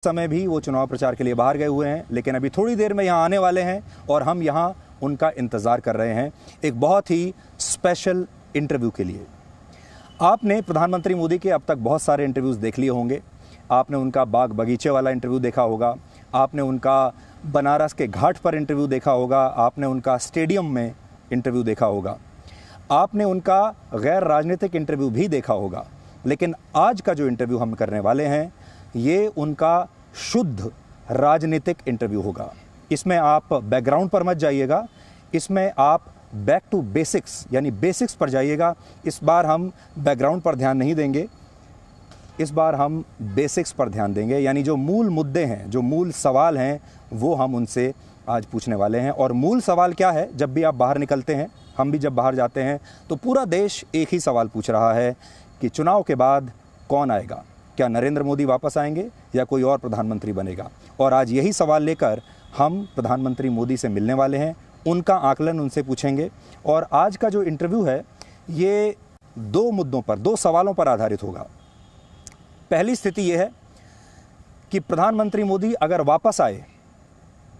समय भी वो चुनाव प्रचार के लिए बाहर गए हुए हैं, लेकिन अभी थोड़ी देर में यहाँ आने वाले हैं और हम यहाँ उनका इंतज़ार कर रहे हैं एक बहुत ही स्पेशल इंटरव्यू के लिए। आपने प्रधानमंत्री मोदी के अब तक बहुत सारे इंटरव्यूज़ देख लिए होंगे। आपने उनका बाग बगीचे वाला इंटरव्यू देखा होगा, आपने उनका बनारस के घाट पर इंटरव्यू देखा होगा, आपने उनका स्टेडियम में इंटरव्यू देखा होगा, आपने उनका गैर राजनीतिक इंटरव्यू भी देखा होगा। लेकिन आज का जो इंटरव्यू हम करने वाले हैं ये उनका शुद्ध राजनीतिक इंटरव्यू होगा। इसमें आप बैकग्राउंड पर मत जाइएगा, इसमें आप बैक टू बेसिक्स यानी बेसिक्स पर जाइएगा। इस बार हम बैकग्राउंड पर ध्यान नहीं देंगे, इस बार हम बेसिक्स पर ध्यान देंगे, यानी जो मूल मुद्दे हैं, जो मूल सवाल हैं, वो हम उनसे आज पूछने वाले हैं। और मूल सवाल क्या है, जब भी आप बाहर निकलते हैं, हम भी जब बाहर जाते हैं तो पूरा देश एक ही सवाल पूछ रहा है कि चुनाव के बाद कौन आएगा, क्या नरेंद्र मोदी वापस आएंगे या कोई और प्रधानमंत्री बनेगा। और आज यही सवाल लेकर हम प्रधानमंत्री मोदी से मिलने वाले हैं, उनका आकलन उनसे पूछेंगे। और आज का जो इंटरव्यू है ये दो मुद्दों पर, दो सवालों पर आधारित होगा। पहली स्थिति ये है कि प्रधानमंत्री मोदी अगर वापस आए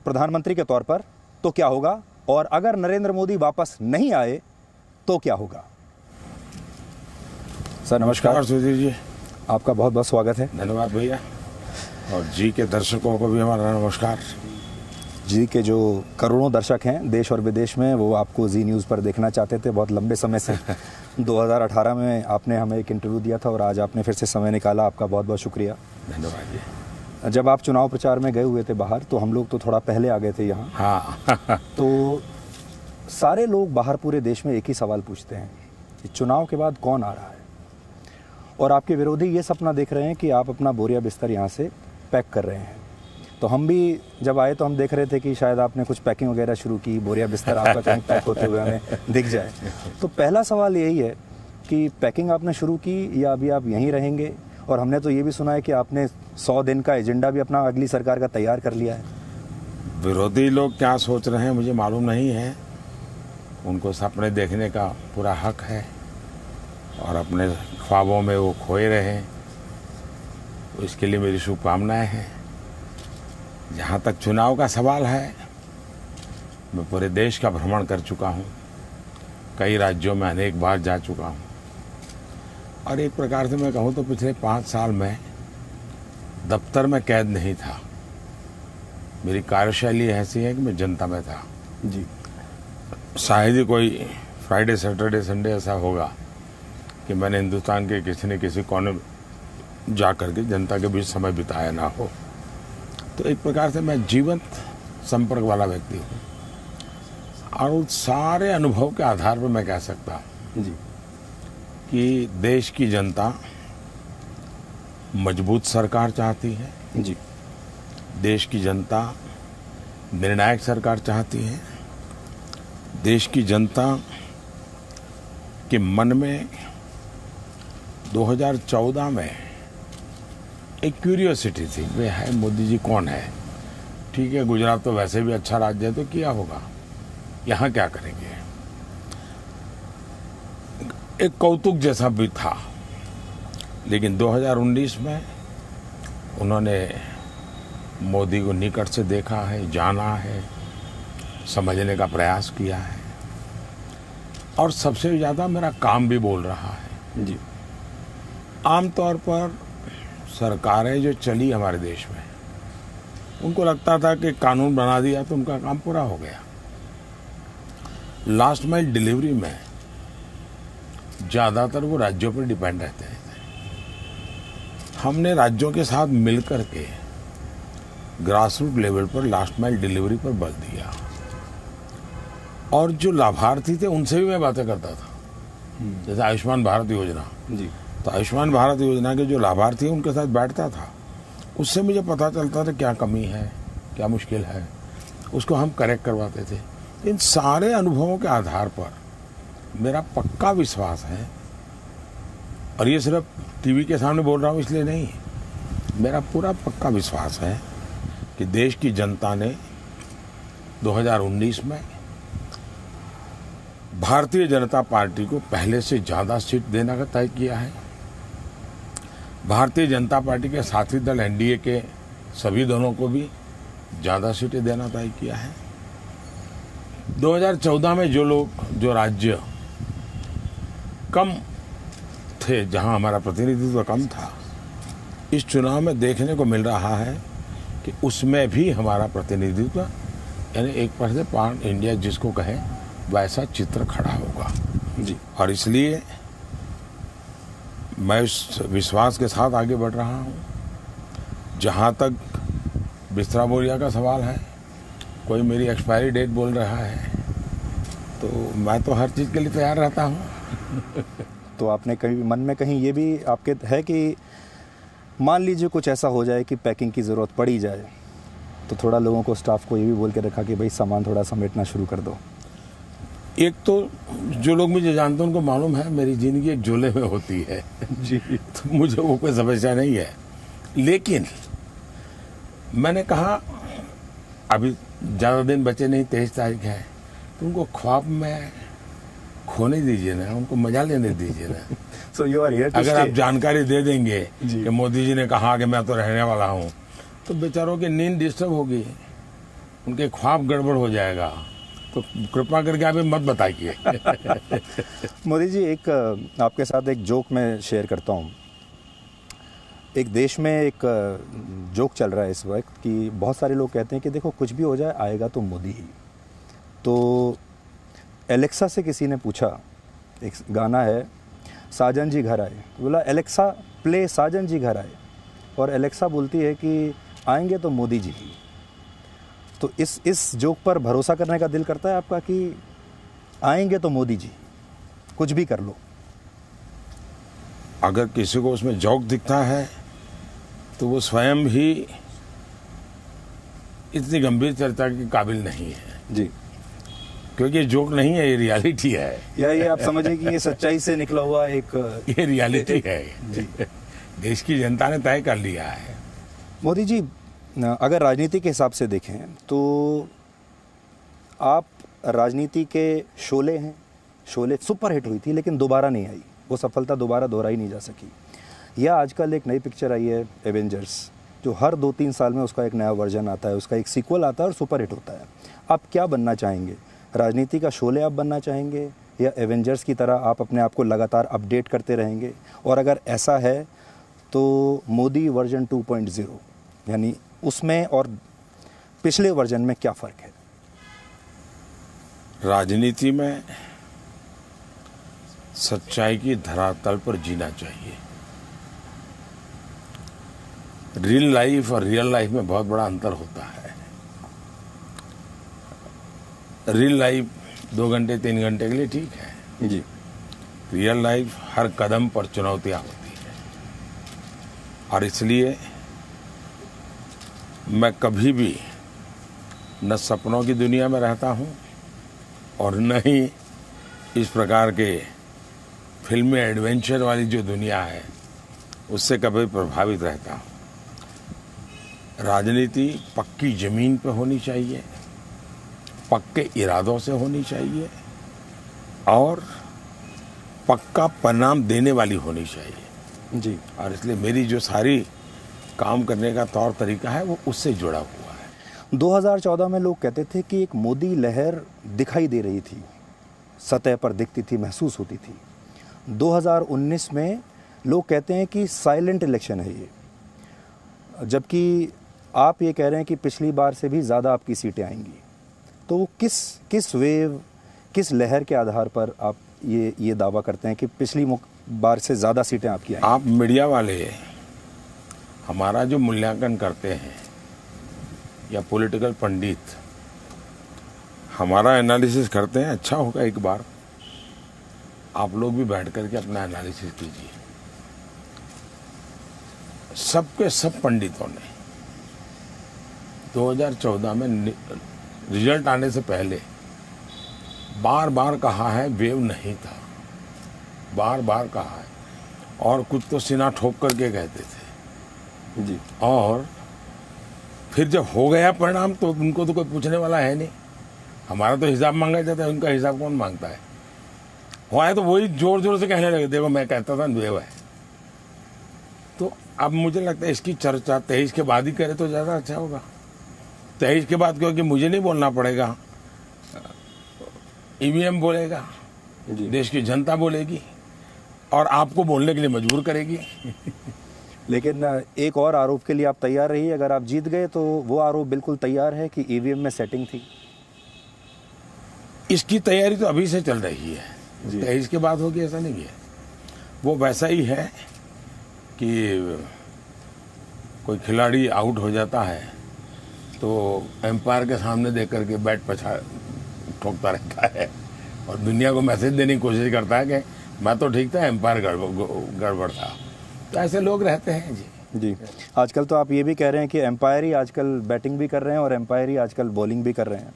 प्रधानमंत्री के तौर पर तो क्या होगा, और अगर नरेंद्र मोदी वापस नहीं आए तो क्या होगा। सर नमस्कार। सुधीर जी, आपका बहुत बहुत स्वागत है। धन्यवाद भैया। और जी के दर्शकों को भी हमारा नमस्कार। जी के जो करोड़ों दर्शक हैं देश और विदेश में, वो आपको जी न्यूज़ पर देखना चाहते थे बहुत लंबे समय से। 2018 में आपने हमें एक इंटरव्यू दिया था और आज आपने फिर से समय निकाला, आपका बहुत बहुत शुक्रिया। धन्यवाद जी। जब आप चुनाव प्रचार में गए हुए थे बाहर तो हम लोग तो थोड़ा पहले आ गए थे यहाँ। हाँ। तो सारे लोग बाहर पूरे देश में एक ही सवाल पूछते हैं कि चुनाव के बाद कौन आ रहा है, और आपके विरोधी ये सपना देख रहे हैं कि आप अपना बोरिया बिस्तर यहाँ से पैक कर रहे हैं। तो हम भी जब आए तो हम देख रहे थे कि शायद आपने कुछ पैकिंग वगैरह शुरू की, बोरिया बिस्तर आपका कहीं पैक होते हुए हमें दिख जाए। तो पहला सवाल यही है कि पैकिंग आपने शुरू की या अभी आप यहीं रहेंगे। और हमने तो ये भी सुना है कि आपने 100 दिन का एजेंडा भी अपना अगली सरकार का तैयार कर लिया है। विरोधी लोग क्या सोच रहे हैं मुझे मालूम नहीं है, उनको सपने देखने का पूरा हक है और अपने ख्वाबों में वो खोए रहे, तो इसके लिए मेरी शुभकामनाएं हैं। जहाँ तक चुनाव का सवाल है, मैं पूरे देश का भ्रमण कर चुका हूँ, कई राज्यों में अनेक बार जा चुका हूँ, और एक प्रकार से मैं कहूँ तो पिछले 5 साल में दफ्तर में कैद नहीं था। मेरी कार्यशैली ऐसी है कि मैं जनता में था जी। शायद ही कोई फ्राइडे सैटरडे संडे ऐसा होगा कि मैंने हिंदुस्तान के किसी न किसी कोने जा कर के जनता के बीच समय बिताया ना हो। तो एक प्रकार से मैं जीवंत संपर्क वाला व्यक्ति हूँ, और उस सारे अनुभव के आधार पर मैं कह सकता हूँ जी कि देश की जनता मजबूत सरकार चाहती है जी। देश की जनता निर्णायक सरकार चाहती है। देश की जनता के मन में 2014 में एक क्यूरियोसिटी थी, वे है मोदी जी कौन है। ठीक है, गुजरात तो वैसे भी अच्छा राज्य है, तो क्या होगा, यहाँ क्या करेंगे। एक कौतुक जैसा भी था। लेकिन 2019 में उन्होंने मोदी को निकट से देखा है, जाना है, समझने का प्रयास किया है, और सबसे ज़्यादा मेरा काम भी बोल रहा है जी। आमतौर पर सरकारें जो चली हमारे देश में, उनको लगता था कि कानून बना दिया तो उनका काम पूरा हो गया। लास्ट माइल डिलीवरी में ज़्यादातर वो राज्यों पर डिपेंड रहते थे। हमने राज्यों के साथ मिलकर के ग्रास रूट लेवल पर लास्ट माइल डिलीवरी पर बल दिया, और जो लाभार्थी थे उनसे भी मैं बातें करता था। जैसे आयुष्मान भारत योजना जी, तो आयुष्मान भारत योजना के जो लाभार्थी हैं उनके साथ बैठता था, उससे मुझे पता चलता था क्या कमी है, क्या मुश्किल है, उसको हम करेक्ट करवाते थे। इन सारे अनुभवों के आधार पर मेरा पक्का विश्वास है, और ये सिर्फ टीवी के सामने बोल रहा हूँ इसलिए नहीं, मेरा पूरा पक्का विश्वास है कि देश की जनता ने 2019 में भारतीय जनता पार्टी को पहले से ज़्यादा सीट देने का तय किया है। भारतीय जनता पार्टी के साथी दल एनडीए के सभी दलों को भी ज़्यादा सीटें देना तय किया है। 2014 में जो राज्य कम थे, जहां हमारा प्रतिनिधित्व कम था, इस चुनाव में देखने को मिल रहा है कि उसमें भी हमारा प्रतिनिधित्व यानी एक पर से पान इंडिया जिसको कहे वैसा चित्र खड़ा होगा जी। और इसलिए मैं इस विश्वास के साथ आगे बढ़ रहा हूँ। जहाँ तक बिस्तरा बोरिया का सवाल है, कोई मेरी एक्सपायरी डेट बोल रहा है, तो मैं तो हर चीज़ के लिए तैयार रहता हूँ। तो आपने कहीं मन में कहीं ये भी आपके है कि मान लीजिए कुछ ऐसा हो जाए कि पैकिंग की ज़रूरत पड़ी जाए, तो थोड़ा लोगों को, स्टाफ को ये भी बोल के रखा कि भाई सामान थोड़ा समेटना शुरू कर दो? एक तो जो लोग मुझे जानते हैं उनको मालूम है मेरी ज़िंदगी एक झोले में होती है जी। तो मुझे वो कोई समस्या नहीं है। लेकिन मैंने कहा अभी ज़्यादा दिन बचे नहीं, 23 तारीख है, तो उनको ख्वाब में खोने दीजिए ना, उनको मजा लेने दीजिए ना। So you are here to अगर stay. आप जानकारी दे देंगे जी। कि मोदी जी ने कहा कि मैं तो रहने वाला हूँ, तो बेचारों की नींद डिस्टर्ब होगी, उनके ख्वाब गड़बड़ हो जाएगा। तो कृपा करके आप मत बताइए। मोदी जी, एक आपके साथ एक जोक मैं शेयर करता हूँ। एक देश में एक जोक चल रहा है इस वक्त कि बहुत सारे लोग कहते हैं कि देखो कुछ भी हो जाए आएगा तो मोदी ही। तो एलेक्सा से किसी ने पूछा, एक गाना है साजन जी घर आए, बोला एलेक्सा प्ले साजन जी घर आए, और एलेक्सा बोलती है कि आएंगे तो मोदी जी ही। तो इस जोक पर भरोसा करने का दिल करता है आपका कि आएंगे तो मोदी जी, कुछ भी कर लो? अगर किसी को उसमें जोक दिखता है तो वो स्वयं ही इतनी गंभीर चर्चा के काबिल नहीं है जी। क्योंकि ये जोक नहीं है, ये रियलिटी है। या ये आप समझिए कि ये सच्चाई से निकला हुआ एक ये रियलिटी है जी। देश की जनता ने तय कर लिया है। मोदी जी, अगर राजनीति के हिसाब से देखें तो आप राजनीति के शोले हैं। शोले सुपर हिट हुई थी लेकिन दोबारा नहीं आई, वो सफलता दोबारा दोहराई नहीं जा सकी। या आजकल एक नई पिक्चर आई है एवेंजर्स, जो हर 2-3 साल में उसका एक नया वर्जन आता है, उसका एक सीक्वल आता है और सुपर हिट होता है। आप क्या बनना चाहेंगे? राजनीति का शोले आप बनना चाहेंगे या एवेंजर्स की तरह आप अपने आप को लगातार अपडेट करते रहेंगे? और अगर ऐसा है तो मोदी वर्जन 2.0 यानी उसमें और पिछले वर्जन में क्या फ़र्क है? राजनीति में सच्चाई की धरातल पर जीना चाहिए। रियल लाइफ और रियल लाइफ में बहुत बड़ा अंतर होता है। रियल लाइफ 2 घंटे 3 घंटे के लिए ठीक है जी। रियल लाइफ हर कदम पर चुनौतियां होती है और इसलिए मैं कभी भी न सपनों की दुनिया में रहता हूं और न ही इस प्रकार के फिल्मी एडवेंचर वाली जो दुनिया है उससे कभी प्रभावित रहता हूं। राजनीति पक्की जमीन पर होनी चाहिए, पक्के इरादों से होनी चाहिए और पक्का परिणाम देने वाली होनी चाहिए जी। और इसलिए मेरी जो सारी काम करने का तौर तरीका है वो उससे जुड़ा हुआ है। 2014 में लोग कहते थे कि एक मोदी लहर दिखाई दे रही थी, सतह पर दिखती थी, महसूस होती थी। 2019 में लोग कहते हैं कि साइलेंट इलेक्शन है ये, जबकि आप ये कह रहे हैं कि पिछली बार से भी ज़्यादा आपकी सीटें आएंगी। तो वो किस वेव, किस लहर के आधार पर आप ये दावा करते हैं कि पिछली बार से ज़्यादा सीटें आपकी आएंगी? आप मीडिया वाले हमारा जो मूल्यांकन करते हैं या पॉलिटिकल पंडित हमारा एनालिसिस करते हैं, अच्छा होगा एक बार आप लोग भी बैठ करके अपना एनालिसिस कीजिए। सबके सब पंडितों ने 2014 में रिजल्ट आने से पहले बार बार कहा है वेव नहीं था, बार बार कहा है और कुछ तो सीना ठोक करके कहते थे जी। और फिर जब हो गया परिणाम तो उनको तो कोई पूछने वाला है नहीं। हमारा तो हिसाब मांगा जाता है, उनका हिसाब कौन मांगता है? हुआ है तो वही जोर जोर से कहने लगे देखो मैं कहता था वेव है। तो अब मुझे लगता है इसकी चर्चा 23 के बाद ही करे तो ज़्यादा अच्छा होगा। 23 के बाद क्योंकि मुझे नहीं बोलना पड़ेगा, ईवीएम बोलेगा, देश की जनता बोलेगी और आपको बोलने के लिए मजबूर करेगी। लेकिन एक और आरोप के लिए आप तैयार रहिए, अगर आप जीत गए तो वो आरोप बिल्कुल तैयार है कि ईवीएम में सेटिंग थी। इसकी तैयारी तो अभी से चल रही है, 23 के बाद होगी ऐसा नहीं है। वो वैसा ही है कि कोई खिलाड़ी आउट हो जाता है तो एम्पायर के सामने देख करके बैट पछा ठोकता रहता है और दुनिया को मैसेज देने की कोशिश करता है कि मैं तो ठीक था, एम्पायर गड़बड़ था। तो ऐसे लोग रहते हैं जी। आजकल तो आप ये भी कह रहे हैं कि एम्पायर ही आजकल बैटिंग भी कर रहे हैं और एम्पायर ही आजकल बॉलिंग भी कर रहे हैं।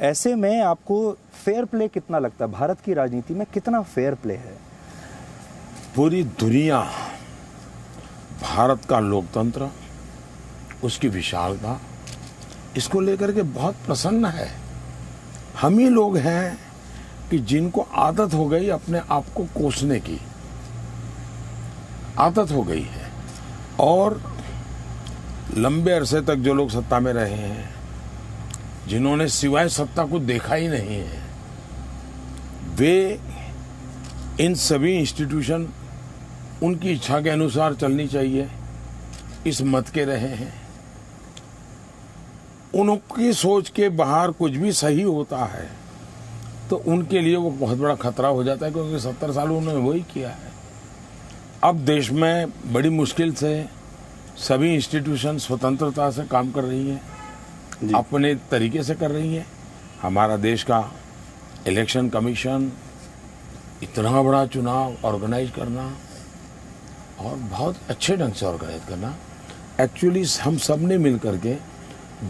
ऐसे में आपको फेयर प्ले कितना लगता है? भारत की राजनीति में कितना फेयर प्ले है? पूरी दुनिया भारत का लोकतंत्र, उसकी विशालता, इसको लेकर के बहुत प्रसन्न है। हम ही लोग हैं कि जिनको आदत हो गई अपने आप को कोसने की, आदत हो गई है। और लंबे अरसे तक जो लोग सत्ता में रहे हैं, जिन्होंने सिवाय सत्ता को देखा ही नहीं है, वे इन सभी इंस्टीट्यूशन उनकी इच्छा के अनुसार चलनी चाहिए इस मत के रहे हैं। उनकी सोच के बाहर कुछ भी सही होता है तो उनके लिए वो बहुत बड़ा खतरा हो जाता है, क्योंकि 70 साल उन्होंने वही किया है। अब देश में बड़ी मुश्किल से सभी इंस्टीट्यूशन स्वतंत्रता से काम कर रही हैं, अपने तरीके से कर रही हैं। हमारा देश का इलेक्शन कमीशन, इतना बड़ा चुनाव ऑर्गेनाइज करना और बहुत अच्छे ढंग से ऑर्गेनाइज करना, एक्चुअली हम सब ने मिल करके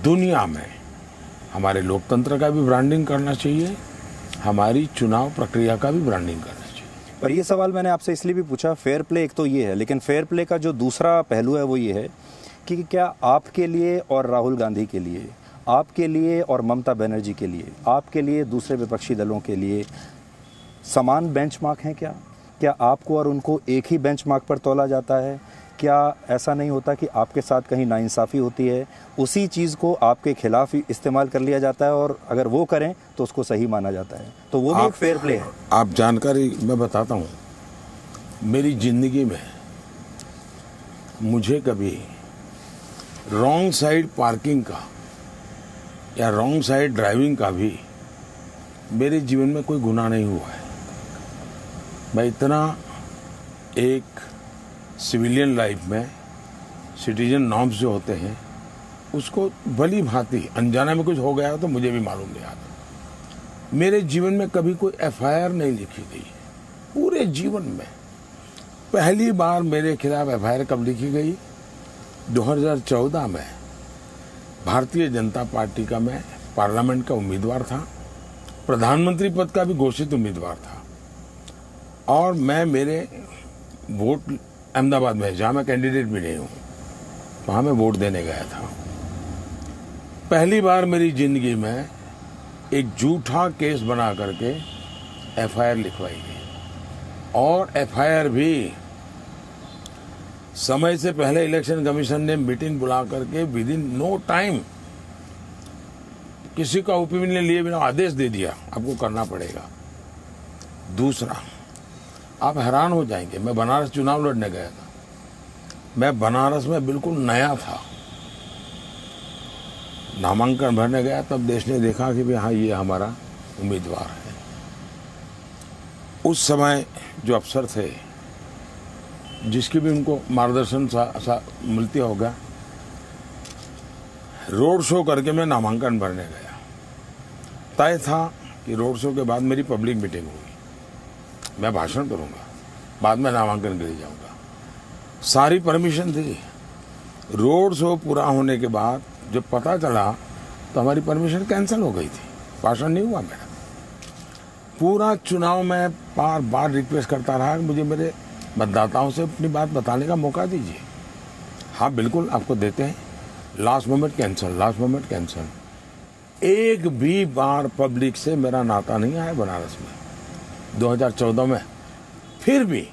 दुनिया में हमारे लोकतंत्र का भी ब्रांडिंग करना चाहिए, हमारी चुनाव प्रक्रिया का भी ब्रांडिंग करना चाहिए। पर ये सवाल मैंने आपसे इसलिए भी पूछा, फेयर प्ले एक तो ये है, लेकिन फेयर प्ले का जो दूसरा पहलू है वो ये है कि क्या आपके लिए और राहुल गांधी के लिए, आपके लिए और ममता बनर्जी के लिए, आपके लिए दूसरे विपक्षी दलों के लिए समान बेंचमार्क हैं क्या? क्या आपको और उनको एक ही बेंचमार्क पर तौला जाता है? क्या ऐसा नहीं होता कि आपके साथ कहीं नाइंसाफ़ी होती है, उसी चीज़ को आपके खिलाफ ही इस्तेमाल कर लिया जाता है और अगर वो करें तो उसको सही माना जाता है? तो वो भी एक फेयर प्ले है। आप जानकारी मैं बताता हूँ, मेरी जिंदगी में मुझे कभी रॉन्ग साइड पार्किंग का या रॉन्ग साइड ड्राइविंग का भी मेरे जीवन में कोई गुनाह नहीं हुआ है। मैं इतना एक सिविलियन लाइफ में सिटीजन नॉर्म्स जो होते हैं उसको भली भांति, अनजाने में कुछ हो गया तो मुझे भी मालूम नहीं आता। मेरे जीवन में कभी कोई एफआईआर नहीं लिखी गई पूरे जीवन में। पहली बार मेरे खिलाफ एफआईआर कब लिखी गई? 2014 में। भारतीय जनता पार्टी का मैं पार्लियामेंट का उम्मीदवार था, प्रधानमंत्री पद का भी घोषित उम्मीदवार था और मैं मेरे वोट अहमदाबाद में, जहाँ मैं कैंडिडेट भी नहीं हूँ, वहाँ मैं वोट देने गया था। पहली बार मेरी जिंदगी में एक झूठा केस बना करके एफआईआर लिखवाई गई और एफआईआर भी समय से पहले इलेक्शन कमीशन ने मीटिंग बुला करके विद इन नो टाइम किसी का ओपिनियन लिए बिना आदेश दे दिया, आपको करना पड़ेगा। दूसरा, आप हैरान हो जाएंगे, मैं बनारस चुनाव लड़ने गया था। मैं बनारस में बिल्कुल नया था, नामांकन भरने गया, तब देश ने देखा कि भाई हाँ ये हमारा उम्मीदवार है। उस समय जो अफसर थे, जिसकी भी उनको मार्गदर्शन मिलती होगा, रोड शो करके मैं नामांकन भरने गया। तय था कि रोड शो के बाद मेरी पब्लिक मीटिंग होगी, मैं भाषण करूंगा, बाद में नामांकन के लिए जाऊंगा। सारी परमिशन थी। रोड शो पूरा होने के बाद जब पता चला तो हमारी परमिशन कैंसिल हो गई थी, भाषण नहीं हुआ मेरा। पूरा चुनाव में बार बार रिक्वेस्ट करता रहा कि मुझे मेरे मतदाताओं से अपनी बात बताने का मौका दीजिए। हाँ बिल्कुल आपको देते हैं, last moment cancel, last moment cancel. एक भी बार पब्लिक से मेरा नाता नहीं आया बनारस में 2014 में। फिर भी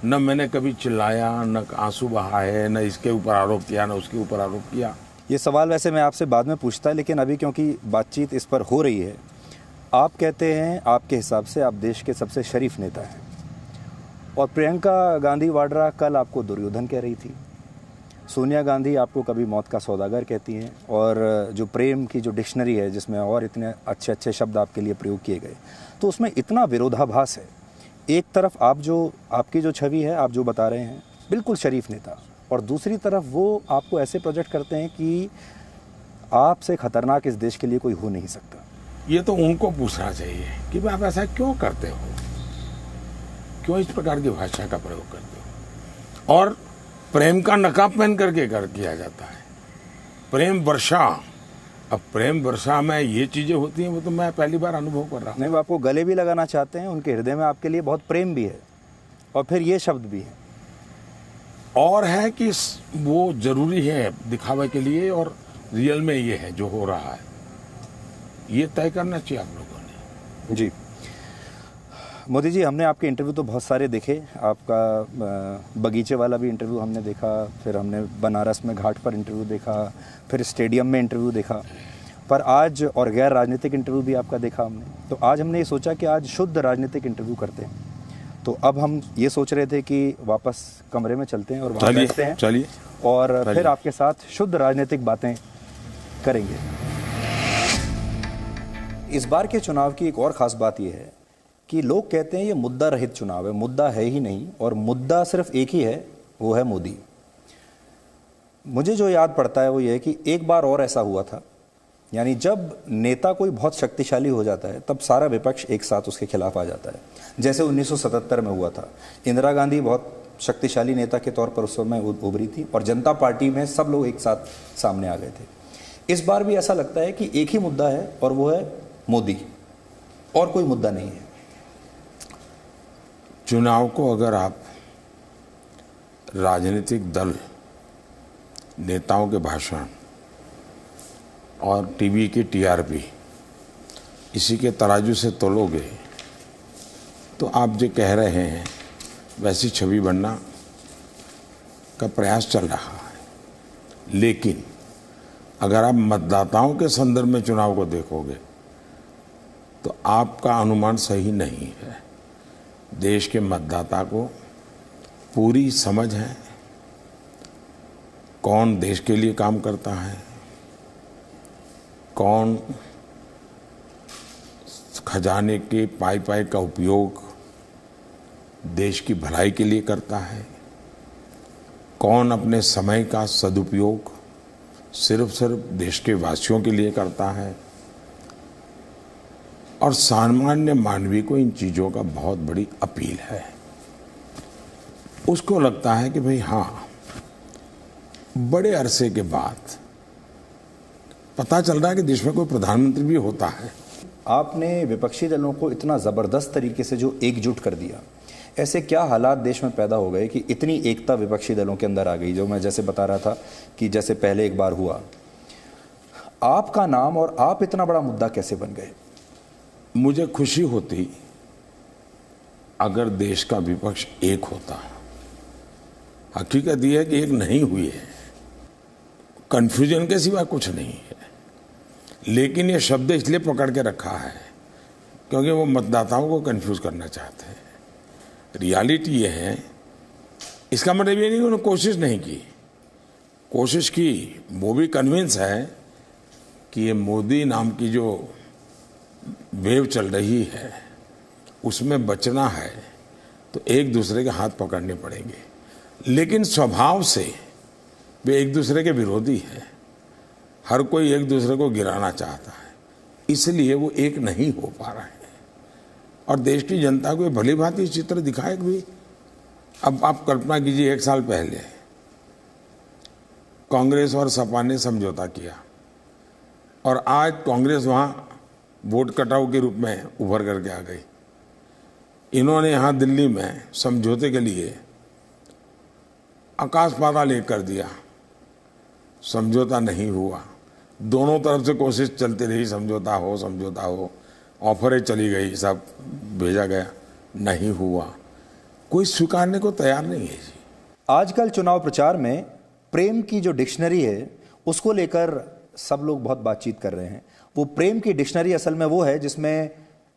न मैंने कभी चिल्लाया, न आंसू बहा है, न इसके ऊपर आरोप किया, न उसके ऊपर आरोप किया। ये सवाल वैसे मैं आपसे बाद में पूछता, लेकिन अभी क्योंकि बातचीत इस पर हो रही है, आप कहते हैं आपके हिसाब से आप देश के सबसे शरीफ नेता हैं, और प्रियंका गांधी वाड्रा कल आपको दुर्योधन कह रही थी, सोनिया गांधी आपको कभी मौत का सौदागर कहती हैं, और जो प्रेम की जो डिक्शनरी है जिसमें और इतने अच्छे अच्छे शब्द आपके लिए प्रयोग किए गए, तो उसमें इतना विरोधाभास है। एक तरफ आपकी जो छवि है, आप जो बता रहे हैं बिल्कुल शरीफ नेता, और दूसरी तरफ वो आपको ऐसे प्रोजेक्ट करते हैं कि आपसे खतरनाक इस देश के लिए कोई हो नहीं सकता। ये तो उनको पूछना चाहिए कि भाई आप ऐसा क्यों करते हो, क्यों इस प्रकार की भाषा का प्रयोग करते हो। और प्रेम का नकाब पहन करके किया जाता है, प्रेम वर्षा। अब प्रेम वर्षा में ये चीजें होती हैं, वो तो मैं पहली बार अनुभव कर रहा हूँ। नहीं, वो आपको गले भी लगाना चाहते हैं, उनके हृदय में आपके लिए बहुत प्रेम भी है, और फिर ये शब्द भी है। और है कि वो जरूरी है दिखावे के लिए, और रियल में ये है जो हो रहा है, ये तय करना चाहिए आप लोगों ने। जी मोदी जी, हमने आपके इंटरव्यू तो बहुत सारे देखे, आपका बगीचे वाला भी इंटरव्यू हमने देखा, फिर हमने बनारस में घाट पर इंटरव्यू देखा, फिर स्टेडियम में इंटरव्यू देखा, पर आज और गैर राजनीतिक इंटरव्यू भी आपका देखा हमने। तो आज हमने ये सोचा कि आज शुद्ध राजनीतिक इंटरव्यू करते हैं। तो अब हम ये सोच रहे थे कि वापस कमरे में चलते हैं और वहाँ बैठते हैं, चलिए, और फिर आपके साथ शुद्ध राजनीतिक बातें करेंगे। इस बार के चुनाव की एक और ख़ास बात यह है कि लोग कहते हैं ये मुद्दा रहित चुनाव है, मुद्दा है ही नहीं, और मुद्दा सिर्फ एक ही है, वो है मोदी। मुझे जो याद पड़ता है वो ये है कि एक बार और ऐसा हुआ था, यानी जब नेता कोई बहुत शक्तिशाली हो जाता है तब सारा विपक्ष एक साथ उसके खिलाफ आ जाता है, जैसे 1977 में हुआ था। इंदिरा गांधी बहुत शक्तिशाली नेता के तौर पर उस समय उभरी थी, और जनता पार्टी में सब लोग एक साथ सामने आ गए थे। इस बार भी ऐसा लगता है कि एक ही मुद्दा है, और वो है मोदी, और कोई मुद्दा नहीं है। चुनाव को अगर आप राजनीतिक दल, नेताओं के भाषण और टीवी की टीआरपी इसी के तराजू से तोलोगे तो आप जो कह रहे हैं वैसी छवि बनना का प्रयास चल रहा है। लेकिन अगर आप मतदाताओं के संदर्भ में चुनाव को देखोगे तो आपका अनुमान सही नहीं है। देश के मतदाता को पूरी समझ है कौन देश के लिए काम करता है, कौन खजाने के पाई पाई का उपयोग देश की भलाई के लिए करता है, कौन अपने समय का सदुपयोग सिर्फ देश के वासियों के लिए करता है। और सामान्य मानवीय को इन चीज़ों का बहुत बड़ी अपील है। उसको लगता है कि भाई हाँ, बड़े अरसे के बाद पता चल रहा है कि देश में कोई प्रधानमंत्री भी होता है। आपने विपक्षी दलों को इतना ज़बरदस्त तरीके से जो एकजुट कर दिया, ऐसे क्या हालात देश में पैदा हो गए कि इतनी एकता विपक्षी दलों के अंदर आ गई, जो मैं जैसे बता रहा था कि जैसे पहले एक बार हुआ, आपका नाम और आप इतना बड़ा मुद्दा कैसे बन गए? मुझे खुशी होती अगर देश का विपक्ष एक होता। हकीकत यह है कि एक नहीं हुई है, कंफ्यूजन के सिवा कुछ नहीं है। लेकिन ये शब्द इसलिए पकड़ के रखा है क्योंकि वो मतदाताओं को कंफ्यूज करना चाहते हैं। रियलिटी ये है, इसका मतलब ये नहीं कि उन्होंने कोशिश नहीं की, कोशिश की। वो भी कन्विंस है कि ये मोदी नाम की जो वेव चल रही है उसमें बचना है तो एक दूसरे के हाथ पकड़ने पड़ेंगे। लेकिन स्वभाव से वे एक दूसरे के विरोधी हैं, हर कोई एक दूसरे को गिराना चाहता है, इसलिए वो एक नहीं हो पा रहे हैं। और देश की जनता को भली भांति चित्र दिखाए भी। अब आप कल्पना कीजिए, एक साल पहले कांग्रेस और सपा ने समझौता किया और आज कांग्रेस वहां वोट कटाव के रूप में उभर करके आ गई। इन्होंने यहां दिल्ली में समझौते के लिए आकाश पाताल एक कर दिया, समझौता नहीं हुआ। दोनों तरफ से कोशिश चलती रही, समझौता हो, ऑफरें चली गई, सब भेजा गया, नहीं हुआ। कोई स्वीकारने को तैयार नहीं है जी। आजकल चुनाव प्रचार में प्रेम की जो डिक्शनरी है उसको लेकर सब लोग बहुत बातचीत कर रहे हैं। वो प्रेम की डिक्शनरी असल में वो है जिसमें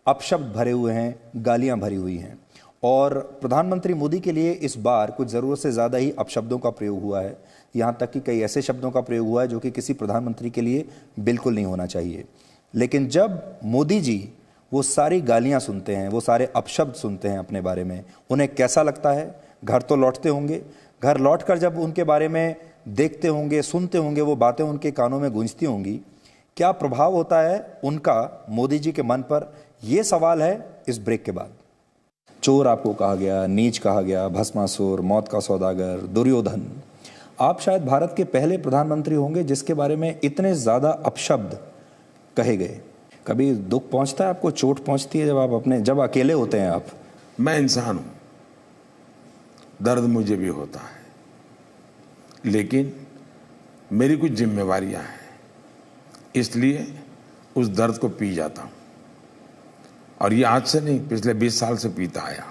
अपशब्द भरे हुए हैं, गालियां भरी हुई हैं। और प्रधानमंत्री मोदी के लिए इस बार कुछ ज़रूरत से ज़्यादा ही अपशब्दों का प्रयोग हुआ है। यहाँ तक कि कई ऐसे शब्दों का प्रयोग हुआ है जो कि किसी प्रधानमंत्री के लिए बिल्कुल नहीं होना चाहिए। लेकिन जब मोदी जी वो सारी गालियाँ सुनते हैं, वो सारे अपशब्द सुनते हैं अपने बारे में, उन्हें कैसा लगता है? घर तो लौटते होंगे, घर लौटकर जब उनके बारे में देखते होंगे, सुनते होंगे, वो बातें उनके कानों में गूंजती होंगी, क्या प्रभाव होता है उनका मोदी जी के मन पर? यह सवाल है इस ब्रेक के बाद। चोर आपको कहा गया, नीच कहा गया, भस्मासुर, मौत का सौदागर, दुर्योधन। आप शायद भारत के पहले प्रधानमंत्री होंगे जिसके बारे में इतने ज्यादा अपशब्द कहे गए। कभी दुख पहुंचता है आपको, चोट पहुंचती है जब अकेले होते हैं आप? मैं इंसान हूं, दर्द मुझे भी होता है, लेकिन मेरी कुछ जिम्मेवारियां हैं, इसलिए उस दर्द को पी जाता हूं। और ये आज से नहीं, पिछले 20 साल से पीता आया।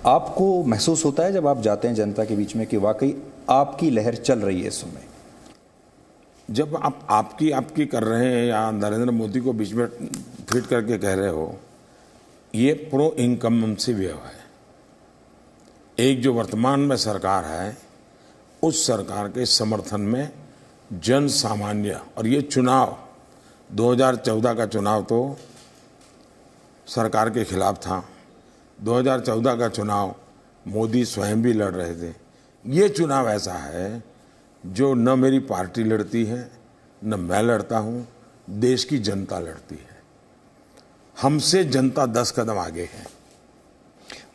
आपको महसूस होता है जब आप जाते हैं जनता के बीच में कि वाकई आपकी लहर चल रही है इस समय? जब आप आपकी कर रहे हैं या नरेंद्र मोदी को बीच में फिट करके कह रहे हो, ये प्रो इनकम्बेंसी व्यू है। एक जो वर्तमान में सरकार है, उस सरकार के समर्थन में जन सामान्य, और ये चुनाव 2014 का चुनाव तो सरकार के खिलाफ था। 2014 का चुनाव मोदी स्वयं भी लड़ रहे थे। ये चुनाव ऐसा है जो न मेरी पार्टी लड़ती है, न मैं लड़ता हूँ, देश की जनता लड़ती है। हमसे जनता 10 कदम आगे है।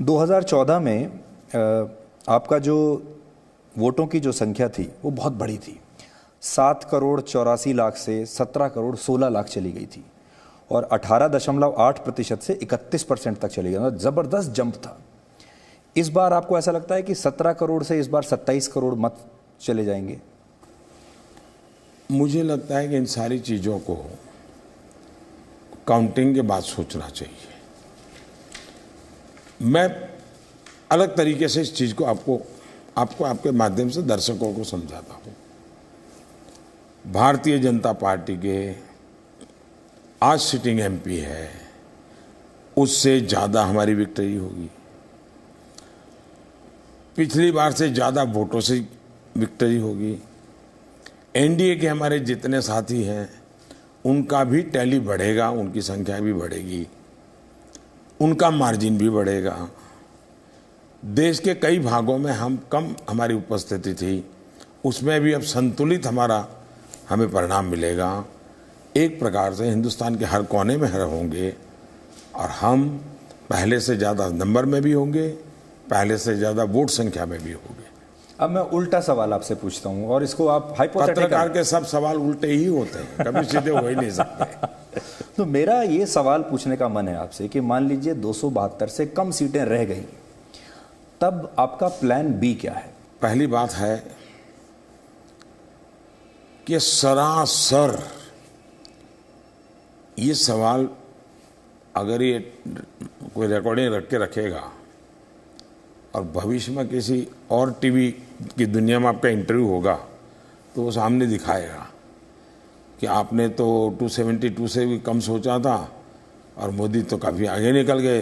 2014 में आपका जो वोटों की जो संख्या थी वो बहुत बड़ी थी। 7 करोड़ 84 लाख से 17 करोड़ 16 लाख चली गई थी और 18.8% से 31% तक चली गई। ज़बरदस्त जंप था। इस बार आपको ऐसा लगता है कि 17 करोड़ से इस बार 27 करोड़ मत चले जाएंगे? मुझे लगता है कि इन सारी चीज़ों को काउंटिंग के बाद सोचना चाहिए। मैं अलग तरीके से इस चीज़ को आपको आपके माध्यम से दर्शकों को समझाता हूँ। भारतीय जनता पार्टी के आज सिटिंग एमपी है, उससे ज़्यादा हमारी विक्ट्री होगी। पिछली बार से ज़्यादा वोटों से विक्ट्री होगी। एनडीए के हमारे जितने साथी हैं उनका भी टैली बढ़ेगा, उनकी संख्या भी बढ़ेगी, उनका मार्जिन भी बढ़ेगा। देश के कई भागों में हमारी उपस्थिति थी, उसमें भी अब संतुलित हमें परिणाम मिलेगा। एक प्रकार से हिंदुस्तान के हर कोने में होंगे और हम पहले से ज़्यादा नंबर में भी होंगे, पहले से ज़्यादा वोट संख्या में भी होंगे। अब मैं उल्टा सवाल आपसे पूछता हूँ और इसको आप पत्रकार के सब सवाल उल्टे ही होते हैं, कभी सीधे हो ही नहीं सकते। तो मेरा ये सवाल पूछने का मन है आपसे कि मान लीजिए 272 से कम सीटें रह गई, तब आपका प्लान बी क्या है? पहली बात है कि सरासर ये सवाल अगर ये कोई रिकॉर्डिंग रख के रखेगा और भविष्य में किसी और टीवी की दुनिया में आपका इंटरव्यू होगा तो वो सामने दिखाएगा कि आपने तो 272 से भी कम सोचा था और मोदी तो काफ़ी आगे निकल गए,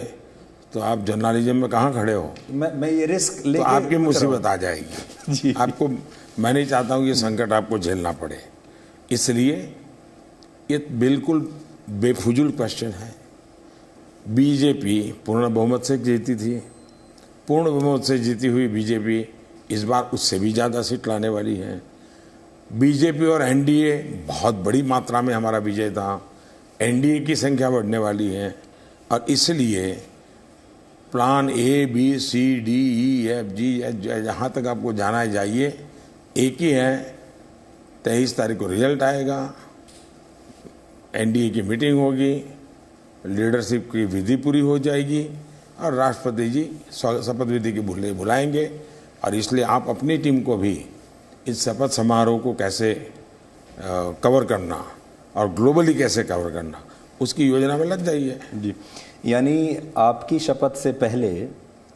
तो आप जर्नलिज्म में कहाँ खड़े हो? मैं ये रिस्क लेके तो आपकी मुसीबत आ जाएगी जी। आपको, मैं नहीं चाहता हूँ ये संकट आपको झेलना पड़े, इसलिए ये बिल्कुल बेफुजुल क्वेश्चन है। बीजेपी पूर्ण बहुमत से जीती थी, पूर्ण बहुमत से जीती हुई बीजेपी इस बार उससे भी ज़्यादा सीट लाने वाली है। बीजेपी और एनडीए बहुत बड़ी मात्रा में हमारा विजय था, एनडीए की संख्या बढ़ने वाली है और इसलिए plan A B C D E F G H, जहाँ तक आपको जाना है जाइए, एक ही है। 23 तारीख को रिजल्ट आएगा, एनडीए की मीटिंग होगी, लीडरशिप की विधि पूरी हो जाएगी और राष्ट्रपति जी शपथ विधि की बुलाएंगे। और इसलिए आप अपनी टीम को भी इस शपथ समारोह को कैसे कवर करना और ग्लोबली कैसे कवर करना, उसकी योजना में लग जाइए जी। यानी आपकी शपथ से पहले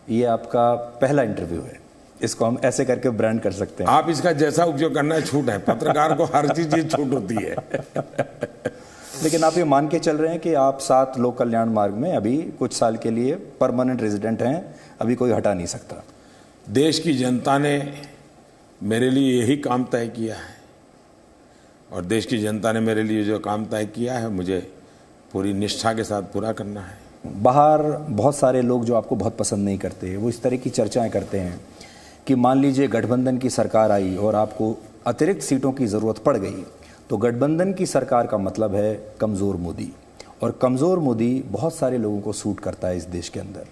ये आपका पहला इंटरव्यू है, इसको हम ऐसे करके ब्रांड कर सकते हैं। आप इसका जैसा उपयोग करना है, छूट है, पत्रकार को हर चीज छूट होती है। लेकिन आप ये मान के चल रहे हैं कि आप 7 लोक कल्याण मार्ग में अभी कुछ साल के लिए परमानेंट रेजिडेंट हैं, अभी कोई हटा नहीं सकता। देश की जनता ने मेरे लिए यही काम तय किया है और देश की जनता ने मेरे लिए जो काम तय किया है मुझे पूरी निष्ठा के साथ पूरा करना है। बाहर बहुत सारे लोग जो आपको बहुत पसंद नहीं करते, वो इस तरह की चर्चाएं करते हैं कि मान लीजिए गठबंधन की सरकार आई और आपको अतिरिक्त सीटों की ज़रूरत पड़ गई, तो गठबंधन की सरकार का मतलब है कमज़ोर मोदी, और कमज़ोर मोदी बहुत सारे लोगों को सूट करता है इस देश के अंदर।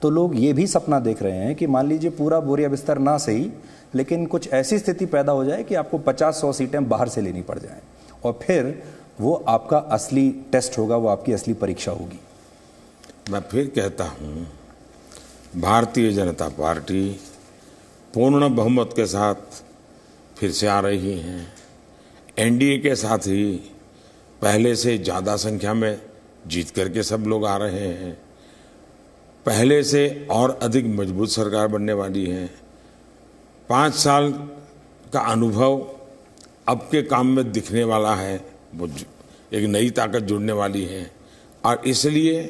तो लोग ये भी सपना देख रहे हैं कि मान लीजिए पूरा बोरिया बिस्तर ना सही, लेकिन कुछ ऐसी स्थिति पैदा हो जाए कि आपको 50-100 सीटें बाहर से लेनी पड़ जाएं और फिर वो आपका असली टेस्ट होगा, वो आपकी असली परीक्षा होगी। मैं फिर कहता हूँ, भारतीय जनता पार्टी पूर्ण बहुमत के साथ फिर से आ रही है। एनडीए के साथ ही पहले से ज़्यादा संख्या में जीत करके सब लोग आ रहे हैं। पहले से और अधिक मजबूत सरकार बनने वाली है। 5 साल का अनुभव अब के काम में दिखने वाला है, वो एक नई ताकत जुड़ने वाली है। और इसलिए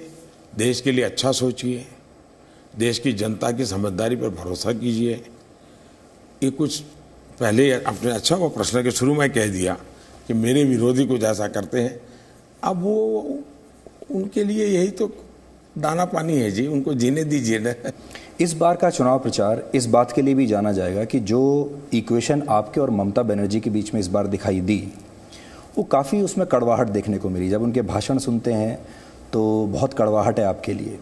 देश के लिए अच्छा सोचिए, देश की जनता की समझदारी पर भरोसा कीजिए। ये कुछ पहले अपने अच्छा वो प्रश्न के शुरू में कह दिया कि मेरे विरोधी कुछ ऐसा करते हैं, अब वो उनके लिए यही तो दाना पानी है जी, उनको जीने दीजिए ना। इस बार का चुनाव प्रचार इस बात के लिए भी जाना जाएगा कि जो इक्वेशन आपके और ममता बनर्जी के बीच में इस बार दिखाई दी, वो काफ़ी उसमें कड़वाहट देखने को मिली। जब उनके भाषण सुनते हैं तो बहुत कड़वाहट है आपके लिए।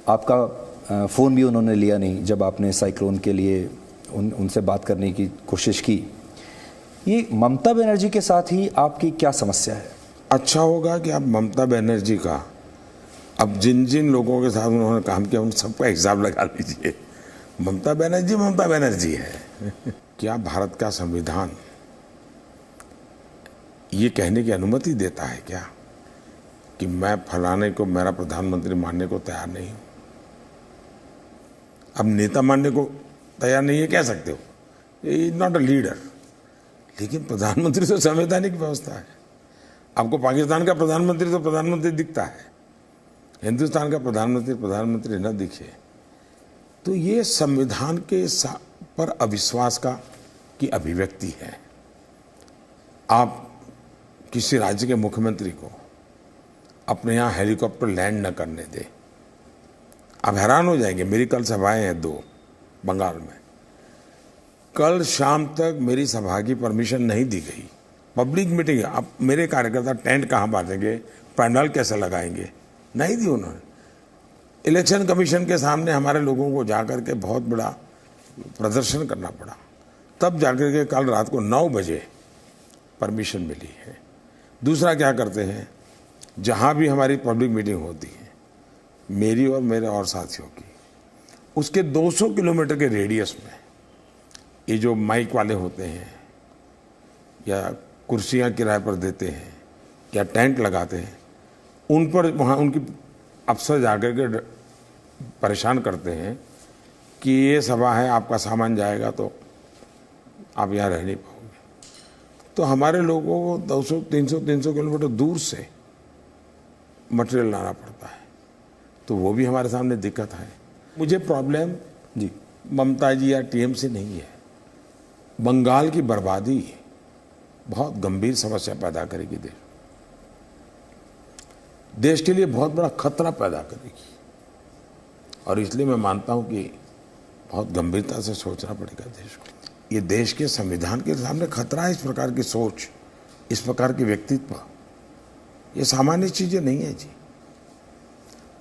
आपका फ़ोन भी उन्होंने लिया नहीं जब आपने साइक्लोन के लिए उनसे बात करने की कोशिश की। ये ममता बनर्जी के साथ ही आपकी क्या समस्या है? अच्छा होगा कि आप ममता बनर्जी का, अब जिन जिन लोगों के साथ उन्होंने काम किया उन सबका हिसाब लगा लीजिए। ममता बनर्जी है। क्या भारत का संविधान ये कहने की अनुमति देता है क्या कि मैं फलाने को मेरा प्रधानमंत्री मानने को तैयार नहीं हूं? अब नेता मानने को तैयार नहीं है कह सकते हो, इज नॉट अ लीडर, लेकिन प्रधानमंत्री तो संवैधानिक व्यवस्था है। आपको पाकिस्तान का प्रधानमंत्री तो प्रधानमंत्री दिखता है, हिंदुस्तान का प्रधानमंत्री न दिखे, तो ये संविधान के पर अविश्वास की अभिव्यक्ति है। आप किसी राज्य के मुख्यमंत्री को अपने यहाँ हेलीकॉप्टर लैंड न करने दे, आप हैरान हो जाएंगे। मेरी कल सभाएं हैं 2 बंगाल में। कल शाम तक मेरी सभा की परमिशन नहीं दी गई। पब्लिक मीटिंग है, अब मेरे कार्यकर्ता टेंट कहाँ बांधेंगे, पंडाल कैसे लगाएंगे, नहीं दी उन्होंने। इलेक्शन कमीशन के सामने हमारे लोगों को जाकर के बहुत बड़ा प्रदर्शन करना पड़ा, तब जाकर के कल रात को 9 बजे परमिशन मिली है। दूसरा क्या करते हैं, जहाँ भी हमारी पब्लिक मीटिंग होती है, मेरी और मेरे और साथियों की, उसके 200 किलोमीटर के रेडियस में ये जो माइक वाले होते हैं या कुर्सियाँ किराए पर देते हैं या टेंट लगाते हैं, उन पर वहाँ उनकी अफसर जाकर के परेशान करते हैं कि ये सभा है, आपका सामान जाएगा तो आप यहाँ रह नहीं पाओगे। तो हमारे लोगों को 200-300 किलोमीटर दूर से मटेरियल लाना पड़ता है, तो वो भी हमारे सामने दिक्कत है। मुझे प्रॉब्लम जी ममता जी या टीएमसी नहीं है, बंगाल की बर्बादी बहुत गंभीर समस्या पैदा करेगी, देश के लिए बहुत बड़ा खतरा पैदा करेगी। और इसलिए मैं मानता हूं कि बहुत गंभीरता से सोचना पड़ेगा देश को। ये देश के संविधान के सामने खतरा है। इस प्रकार की सोच, इस प्रकार के व्यक्तित्व, ये सामान्य चीजें नहीं है जी।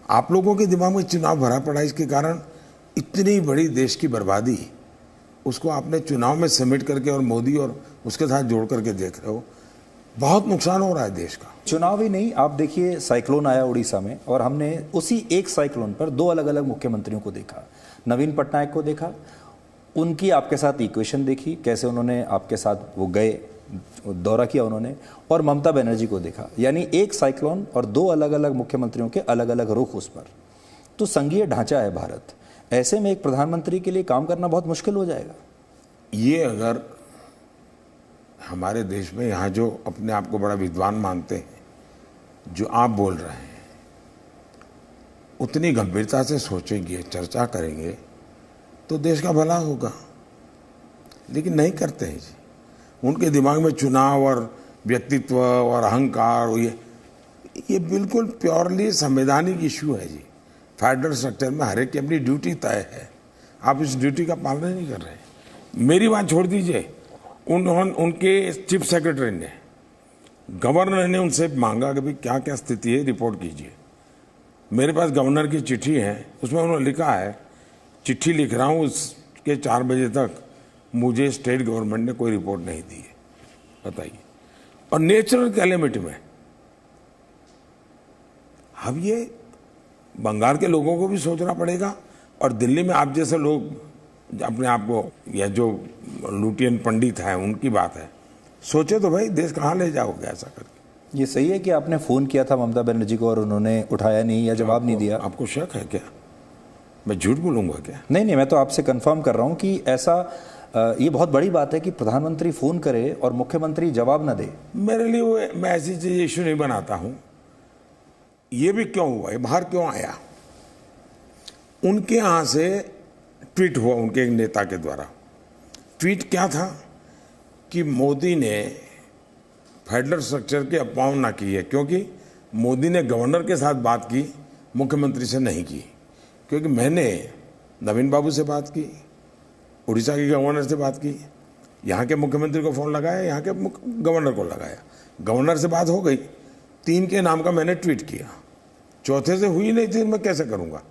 आप लोगों के दिमाग में चुनाव भरा पड़ा, इसके कारण इतनी बड़ी देश की बर्बादी, उसको आपने चुनाव में समेट करके और मोदी और उसके साथ जोड़ करके देख रहे हो। बहुत नुकसान हो रहा है देश का। चुनाव ही नहीं, आप देखिए साइक्लोन आया उड़ीसा में, और हमने उसी एक साइक्लोन पर 2 अलग अलग मुख्यमंत्रियों को देखा। नवीन पटनायक को देखा, उनकी आपके साथ इक्वेशन देखी, कैसे उन्होंने आपके साथ वो गए, दौरा किया उन्होंने, और ममता बनर्जी को देखा। यानी एक साइक्लोन और 2 अलग अलग मुख्यमंत्रियों के अलग अलग रुख उस पर। तो संघीय ढांचा है भारत, ऐसे में एक प्रधानमंत्री के लिए काम करना बहुत मुश्किल हो जाएगा। ये अगर हमारे देश में यहाँ जो अपने आप को बड़ा विद्वान मानते हैं, जो आप बोल रहे हैं, उतनी गंभीरता से सोचेंगे, चर्चा करेंगे तो देश का भला होगा, लेकिन नहीं करते हैं जी। उनके दिमाग में चुनाव और व्यक्तित्व और अहंकार, ये बिल्कुल प्योरली संवैधानिक इश्यू है जी। फेडरल स्ट्रक्चर में हर एक की अपनी ड्यूटी तय है, आप इस ड्यूटी का पालन नहीं कर रहे। मेरी बात छोड़ दीजिए, उनके चीफ सेक्रेटरी ने, गवर्नर ने उनसे मांगा कि भाई क्या क्या स्थिति है, रिपोर्ट कीजिए। मेरे पास गवर्नर की चिट्ठी है, उसमें उन्होंने लिखा है, चिट्ठी लिख रहा हूँ, उसके 4 बजे तक मुझे स्टेट गवर्नमेंट ने कोई रिपोर्ट नहीं दी है, बताइए। और नेचुरल कैलेमिटी में अब ये बंगाल के लोगों को भी सोचना पड़ेगा, और दिल्ली में आप जैसे लोग अपने आप को, या जो लुटियन पंडित हैं उनकी बात है, सोचे तो भाई देश कहाँ ले जाओगे ऐसा करके। ये सही है कि आपने फ़ोन किया था ममता बनर्जी को और उन्होंने उठाया नहीं या जवाब नहीं दिया? आपको शक है क्या? मैं झूठ बोलूँगा क्या? नहीं नहीं, मैं तो आपसे कंफर्म कर रहा हूं कि ऐसा ये बहुत बड़ी बात है कि प्रधानमंत्री फोन करे और मुख्यमंत्री जवाब न दे। मेरे लिए वो, मैं ऐसी चीज इश्यू नहीं बनाता हूं। ये भी क्यों हुआ, ये बाहर क्यों आया? उनके यहां से ट्वीट हुआ, उनके एक नेता के द्वारा। ट्वीट क्या था कि मोदी ने फेडरल स्ट्रक्चर की अवमानना की है, क्योंकि मोदी ने गवर्नर के साथ बात की, मुख्यमंत्री से नहीं की। क्योंकि मैंने नवीन बाबू से बात की, उड़ीसा के गवर्नर से बात की, यहाँ के मुख्यमंत्री को फ़ोन लगाया, यहाँ के गवर्नर को लगाया, गवर्नर से बात हो गई, 3 के नाम का मैंने ट्वीट किया, चौथे से हुई नहीं थी, मैं कैसे करूँगा?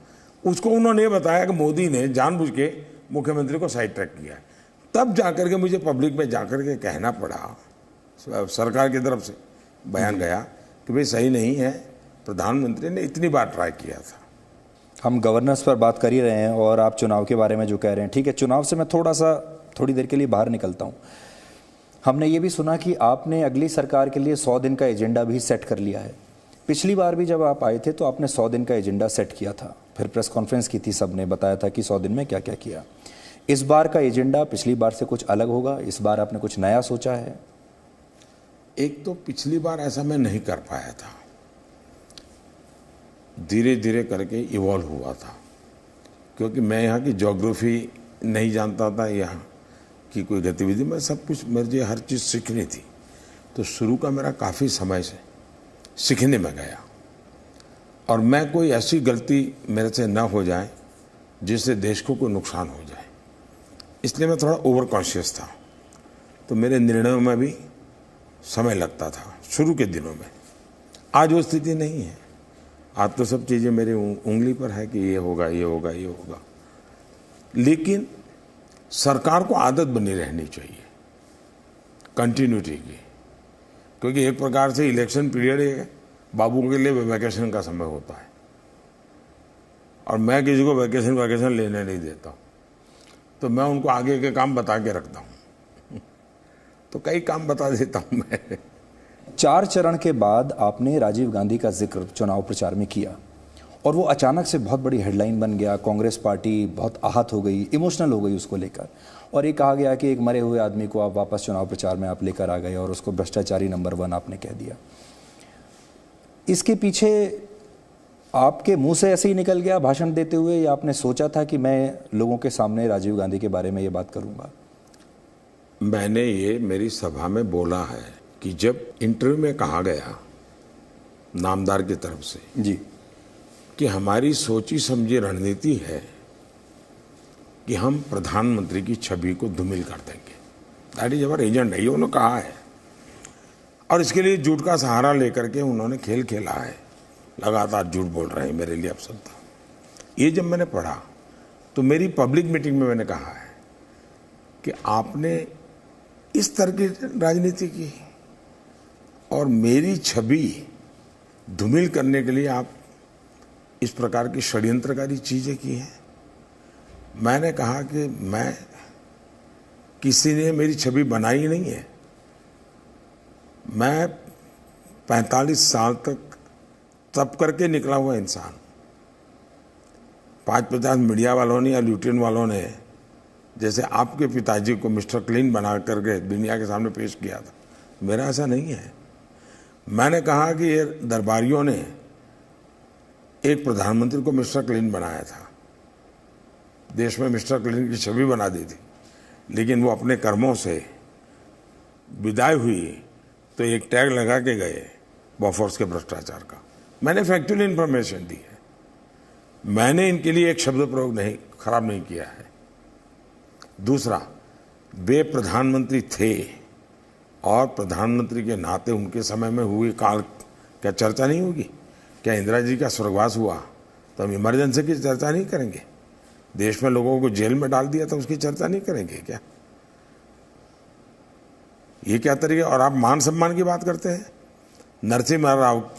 उसको उन्होंने बताया कि मोदी ने जानबूझ के मुख्यमंत्री को साइड ट्रैक किया है। तब जाकर के मुझे पब्लिक में जाकर के कहना पड़ा, सरकार की तरफ से बयान गया कि भाई सही नहीं है, प्रधानमंत्री ने इतनी बार ट्राई किया था। हम गवर्नेंस पर बात कर ही रहे हैं और आप चुनाव के बारे में जो कह रहे हैं, ठीक है, चुनाव से मैं थोड़ी देर के लिए बाहर निकलता हूं। हमने ये भी सुना कि आपने अगली सरकार के लिए 100 दिन का एजेंडा भी सेट कर लिया है। पिछली बार भी जब आप आए थे तो आपने 100 दिन का एजेंडा सेट किया था, फिर प्रेस कॉन्फ्रेंस की थी, सबने बताया था कि 100 दिन में क्या क्या किया। इस बार का एजेंडा पिछली बार से कुछ अलग होगा? इस बार आपने कुछ नया सोचा है? एक तो पिछली बार ऐसा मैं नहीं कर पाया था, धीरे धीरे करके इवॉल्व हुआ था, क्योंकि मैं यहाँ की ज्योग्राफी नहीं जानता था, यहाँ की कोई गतिविधि, मैं सब कुछ, मुझे हर चीज़ सीखनी थी। तो शुरू का मेरा काफ़ी समय से सीखने में गया, और मैं कोई ऐसी गलती मेरे से ना हो जाए जिससे देश को कोई नुकसान हो जाए, इसलिए मैं थोड़ा ओवर कॉन्शियस था। तो मेरे निर्णयों में भी समय लगता था शुरू के दिनों में। आज वो स्थिति नहीं है, आज तो सब चीज़ें मेरी उंगली पर है कि ये होगा, ये होगा, ये होगा। लेकिन सरकार को आदत बनी रहनी चाहिए कंटिन्यूटी की, क्योंकि एक प्रकार से इलेक्शन पीरियड है, बाबू के लिए वैकेशन का समय होता है, और मैं किसी को वैकेशन लेने नहीं देता हूँ। तो मैं उनको आगे के काम बता के रखता हूँ तो कई काम बता देता हूँ मैं। 4 चरण के बाद आपने राजीव गांधी का जिक्र चुनाव प्रचार में किया और वो अचानक से बहुत बड़ी हेडलाइन बन गया। कांग्रेस पार्टी बहुत आहत हो गई, इमोशनल हो गई उसको लेकर, और ये कहा गया कि एक मरे हुए आदमी को आप वापस चुनाव प्रचार में आप लेकर आ गए और उसको भ्रष्टाचारी नंबर 1 आपने कह दिया। इसके पीछे आपके मुंह से ऐसे ही निकल गया भाषण देते हुए, या आपने सोचा था कि मैं लोगों के सामने राजीव गांधी के बारे में ये बात करूंगा? मैंने ये मेरी सभा में बोला है कि जब इंटरव्यू में कहा गया नामदार की तरफ से जी कि हमारी सोची समझी रणनीति है कि हम प्रधानमंत्री की छवि को धूमिल कर देंगे, दैट इज अवर एजेंडा, ये उन्होंने कहा है। और इसके लिए झूठ का सहारा लेकर के उन्होंने खेल खेला है, लगातार झूठ बोल रहे हैं, मेरे लिए अपशब्द था। ये जब मैंने पढ़ा तो मेरी पब्लिक मीटिंग में मैंने कहा है कि आपने इस तरह की राजनीति की और मेरी छवि धूमिल करने के लिए आप इस प्रकार की षड्यंत्रकारी चीजें की हैं। मैंने कहा कि मैं, किसी ने मेरी छवि बनाई नहीं है। मैं 45 साल तक तप करके निकला हुआ इंसान, 5-50 मीडिया वालों ने या ल्यूटियन वालों ने जैसे आपके पिताजी को मिस्टर क्लीन बना करके दुनिया के सामने पेश किया था, मेरा ऐसा नहीं है। मैंने कहा कि ये दरबारियों ने एक प्रधानमंत्री को मिस्टर क्लीन बनाया था, देश में मिस्टर क्लीन की छवि बना दी थी, लेकिन वो अपने कर्मों से विदाई हुई तो एक टैग लगा के गए बॉफोर्स के भ्रष्टाचार का। मैंने फैक्चुअल इंफॉर्मेशन दी है, मैंने इनके लिए एक शब्द प्रयोग खराब नहीं किया है। दूसरा, वे प्रधानमंत्री थे और प्रधानमंत्री के नाते उनके समय में हुए काल क्या चर्चा नहीं होगी? क्या इंदिरा जी का स्वर्गवास हुआ तो हम इमरजेंसी की चर्चा नहीं करेंगे? देश में लोगों को जेल में डाल दिया तो उसकी चर्चा नहीं करेंगे क्या? ये क्या तरीका? और आप मान सम्मान की बात करते हैं। नरसिम्हा राव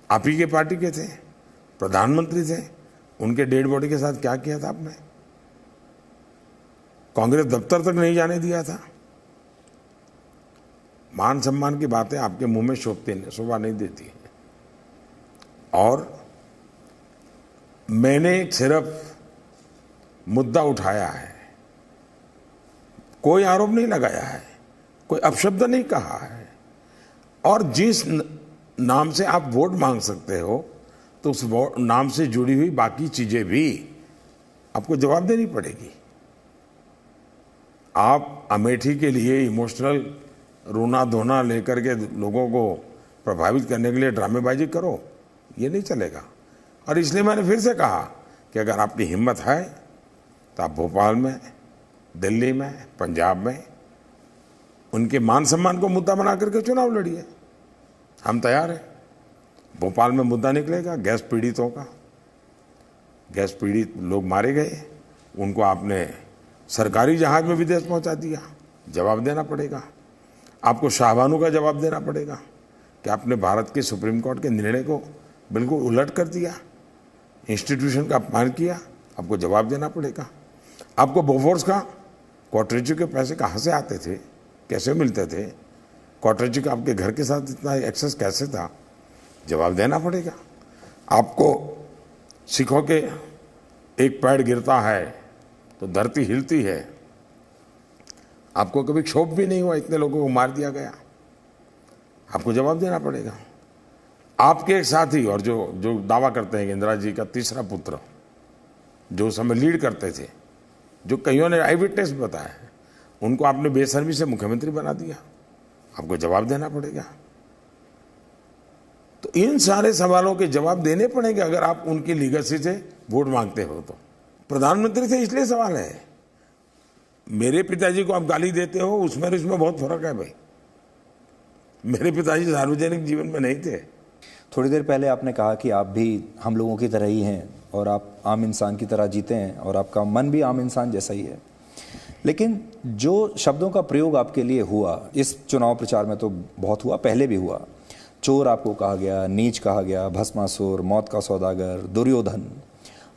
आप ही के पार्टी के थे, प्रधानमंत्री थे, उनके डेड बॉडी के साथ क्या किया था आपने? कांग्रेस दफ्तर तक नहीं जाने दिया था। मान सम्मान की बातें आपके मुंह में शोभा नहीं देती है। और मैंने सिर्फ मुद्दा उठाया है, कोई आरोप नहीं लगाया है, कोई अपशब्द नहीं कहा है, और जिस नाम से आप वोट मांग सकते हो तो उस नाम से जुड़ी हुई बाकी चीजें भी आपको जवाब देनी पड़ेगी। आप अमेठी के लिए इमोशनल रोना धोना लेकर के लोगों को प्रभावित करने के लिए ड्रामेबाजी करो, ये नहीं चलेगा। और इसलिए मैंने फिर से कहा कि अगर आपकी हिम्मत है तो आप भोपाल में, दिल्ली में, पंजाब में उनके मान सम्मान को मुद्दा बना करके चुनाव लड़िए, हम तैयार हैं। भोपाल में मुद्दा निकलेगा गैस पीड़ितों का, गैस पीड़ित लोग मारे गए, उनको आपने सरकारी जहाज में विदेश पहुंचा दिया, जवाब देना पड़ेगा। आपको शाहबानू का जवाब देना पड़ेगा कि आपने भारत के सुप्रीम कोर्ट के निर्णय को बिल्कुल उलट कर दिया, इंस्टीट्यूशन का अपमान किया, आपको जवाब देना पड़ेगा। आपको बोफोर्स का क्वार्टरजी के पैसे कहाँ से आते थे, कैसे मिलते थे, क्वार्टरजी का आपके घर के साथ इतना एक्सेस कैसे था, जवाब देना पड़ेगा। आपको सिखों के एक पैर गिरता है तो धरती हिलती है, आपको कभी क्षोभ भी नहीं हुआ, इतने लोगों को मार दिया गया, आपको जवाब देना पड़ेगा। आपके एक साथी और जो दावा करते हैं कि इंदिरा जी का तीसरा पुत्र जो उस समय लीड करते थे, जो कईयों ने आई विटनेस बताया, उनको आपने बेशर्मी से मुख्यमंत्री बना दिया, आपको जवाब देना पड़ेगा। तो इन सारे सवालों के जवाब देने पड़ेंगे अगर आप उनकी लीगेसी से वोट मांगते हो तो। प्रधानमंत्री से इसलिए सवाल है, मेरे पिताजी को आप गाली देते हो, उसमें बहुत फर्क है भाई। मेरे पिताजी सार्वजनिक जीवन में नहीं थे। थोड़ी देर पहले आपने कहा कि आप भी हम लोगों की तरह ही हैं और आप आम इंसान की तरह जीते हैं और आपका मन भी आम इंसान जैसा ही है, लेकिन जो शब्दों का प्रयोग आपके लिए हुआ इस चुनाव प्रचार में तो बहुत हुआ, पहले भी हुआ। चोर आपको कहा गया, नीच कहा गया, भस्मासुर, मौत का सौदागर, दुर्योधन।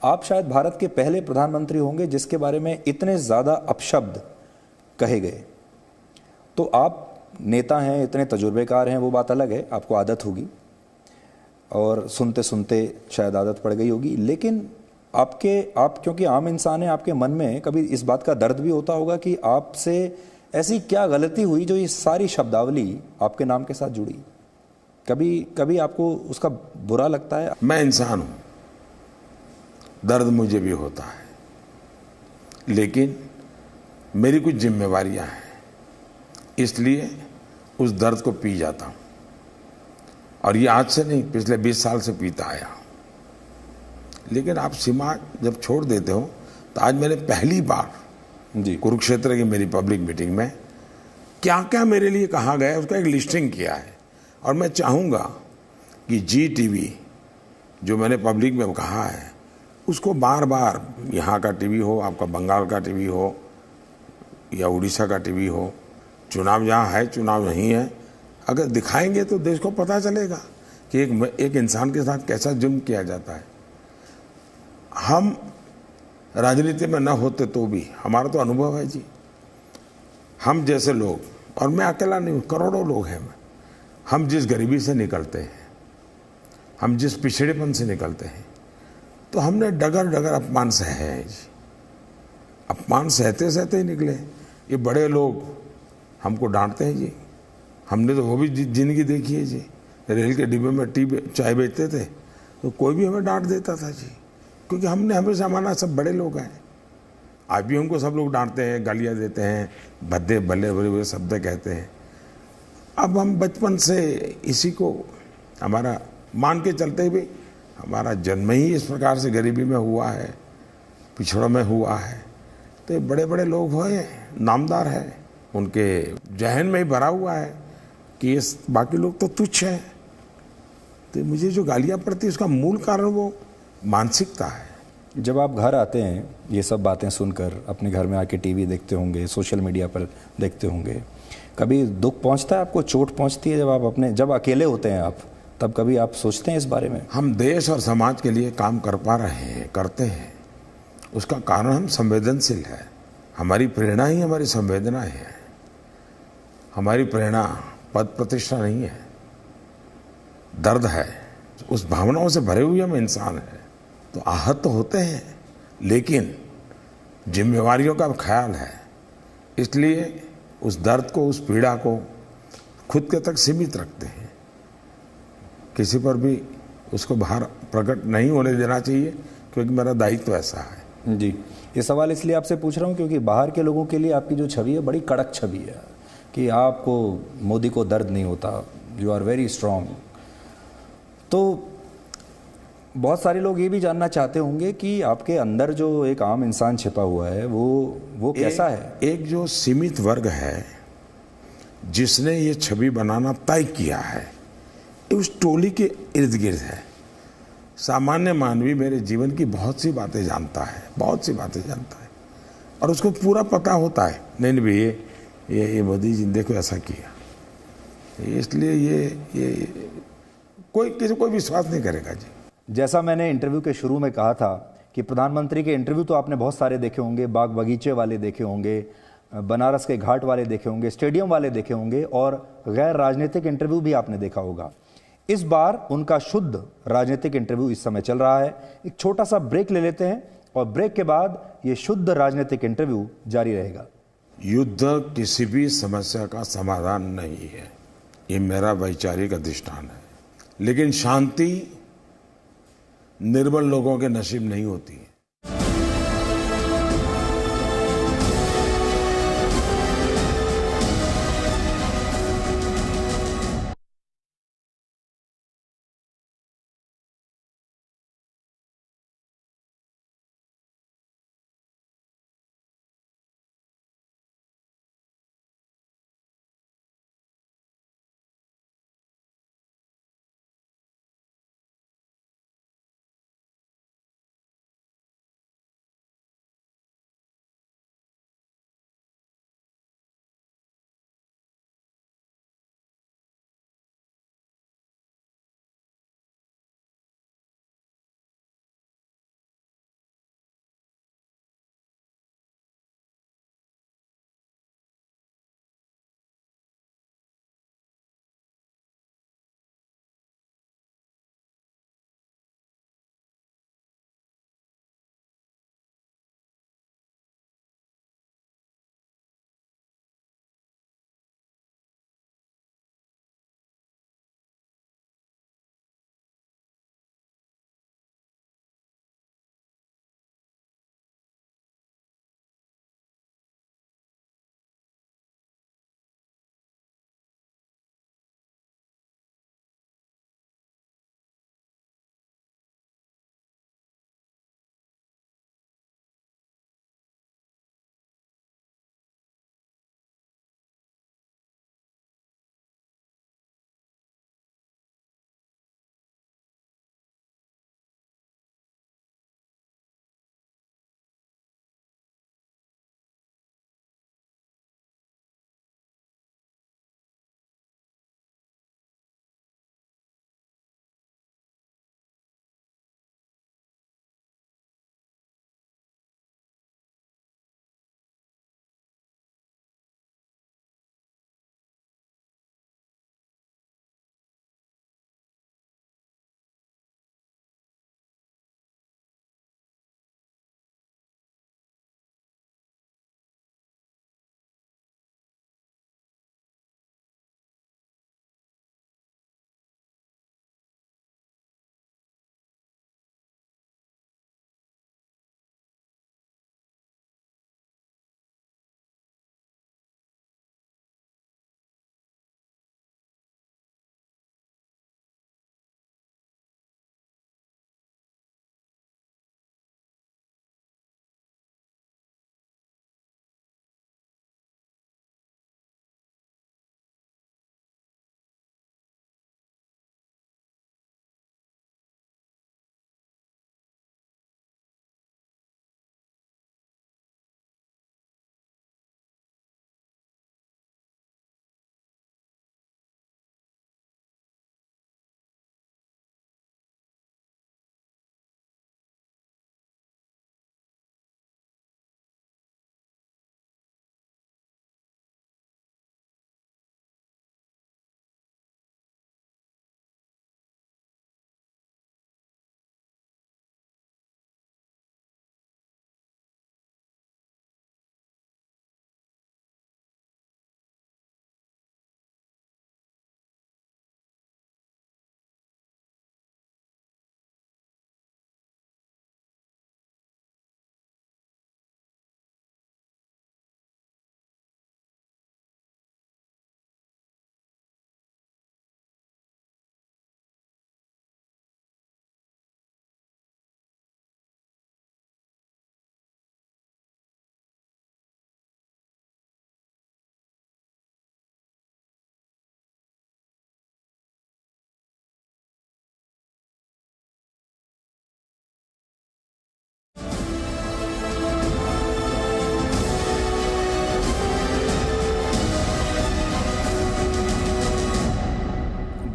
आप शायद भारत के पहले प्रधानमंत्री होंगे जिसके बारे में इतने ज़्यादा अपशब्द कहे गए। तो आप नेता हैं, इतने तजुर्बेकार हैं, वो बात अलग है, आपको आदत होगी और सुनते सुनते शायद आदत पड़ गई होगी, लेकिन आप क्योंकि आम इंसान हैं, आपके मन में कभी इस बात का दर्द भी होता होगा कि आपसे ऐसी क्या गलती हुई जो ये सारी शब्दावली आपके नाम के साथ जुड़ी। कभी आपको उसका बुरा लगता है? मैं इंसान हूं, दर्द मुझे भी होता है, लेकिन मेरी कुछ जिम्मेवारियां हैं, इसलिए उस दर्द को पी जाता हूं। और ये आज से नहीं, पिछले 20 साल से पीता आया। लेकिन आप सीमा जब छोड़ देते हो तो आज मैंने पहली बार जी कुरुक्षेत्र की मेरी पब्लिक मीटिंग में क्या क्या मेरे लिए कहा गया उसका एक लिस्टिंग किया है। और मैं चाहूँगा कि जी टीवी जो मैंने पब्लिक में कहा है उसको बार बार, यहाँ का टीवी हो, आपका बंगाल का टीवी हो या उड़ीसा का टीवी हो, चुनाव जहाँ है चुनाव नहीं है, अगर दिखाएंगे तो देश को पता चलेगा कि एक इंसान के साथ कैसा जुल्म किया जाता है। हम राजनीति में न होते तो भी हमारा तो अनुभव है जी। हम जैसे लोग, और मैं अकेला नहीं हूँ, करोड़ों लोग हैं, हम जिस गरीबी से निकलते हैं, हम जिस पिछड़ेपन से निकलते हैं, तो हमने डगर डगर अपमान सहे हैं जी। अपमान सहते सहते ही निकले। ये बड़े लोग हमको डांटते हैं जी, हमने तो वो भी जिंदगी देखी है जी। रेल के डिब्बे में चाय बेचते थे तो कोई भी हमें डांट देता था जी, क्योंकि हमने हमेशा माना सब बड़े लोग हैं। आज भी हमको सब लोग डांटते हैं, गालियाँ देते हैं, भद्दे भले भले हुए शब्द कहते हैं। अब हम बचपन से इसी को हमारा मान के चलते हुए, हमारा जन्म ही इस प्रकार से गरीबी में हुआ है, पिछड़ों में हुआ है। तो ये बड़े बड़े लोग हुए, नामदार है, उनके जहन में ही भरा हुआ है कि ये बाकी लोग तो तुच्छ हैं। तो मुझे जो गालियाँ पड़ती है उसका मूल कारण वो मानसिकता है। जब आप घर आते हैं ये सब बातें सुनकर, अपने घर में आके टीवी देखते होंगे, सोशल मीडिया पर देखते होंगे, कभी दुख पहुंचता है आपको, चोट पहुंचती है जब अकेले होते हैं आप, तब कभी आप सोचते हैं इस बारे में? हम देश और समाज के लिए काम कर पा रहे हैं, करते हैं, उसका कारण हम संवेदनशील है। हमारी प्रेरणा ही हमारी संवेदना है। हमारी प्रेरणा पद प्रतिष्ठा नहीं है, दर्द है। उस भावनाओं से भरे हुए हम इंसान हैं। तो आहत तो होते हैं, लेकिन जिम्मेवारियों का ख्याल है, इसलिए उस दर्द को, उस पीड़ा को खुद के तक सीमित रखते हैं। किसी पर भी उसको बाहर प्रकट नहीं होने देना चाहिए, क्योंकि मेरा दायित्व ऐसा है। जी, ये सवाल इसलिए आपसे पूछ रहा हूँ क्योंकि बाहर के लोगों के लिए आपकी जो छवि है बड़ी कड़क छवि है कि आपको, मोदी को दर्द नहीं होता, यू आर वेरी स्ट्रांग। तो बहुत सारे लोग ये भी जानना चाहते होंगे कि आपके अंदर जो एक आम इंसान छिपा हुआ है वो कैसा है? एक जो सीमित वर्ग है जिसने ये छवि बनाना तय किया है, ये उस टोली के इर्द गिर्द है। सामान्य मानवी मेरे जीवन की बहुत सी बातें जानता है, बहुत सी बातें जानता है, और उसको पूरा पता होता है, नहीं भाई ये मोदी जी ने देखो ऐसा किया, इसलिए ये कोई विश्वास नहीं करेगा जी। जैसा मैंने इंटरव्यू के शुरू में कहा था कि प्रधानमंत्री के इंटरव्यू तो आपने बहुत सारे देखे होंगे, बाग बगीचे वाले देखे होंगे, बनारस के घाट वाले देखे होंगे, स्टेडियम वाले देखे होंगे, और गैर राजनीतिक इंटरव्यू भी आपने देखा होगा। इस बार उनका शुद्ध राजनीतिक इंटरव्यू इस समय चल रहा है। एक छोटा सा ब्रेक ले लेते हैं और ब्रेक के बाद ये शुद्ध राजनीतिक इंटरव्यू जारी रहेगा। युद्ध किसी भी समस्या का समाधान नहीं है, ये मेरा वैचारिक अधिष्ठान है, लेकिन शांति निर्बल लोगों के नसीब नहीं होती है।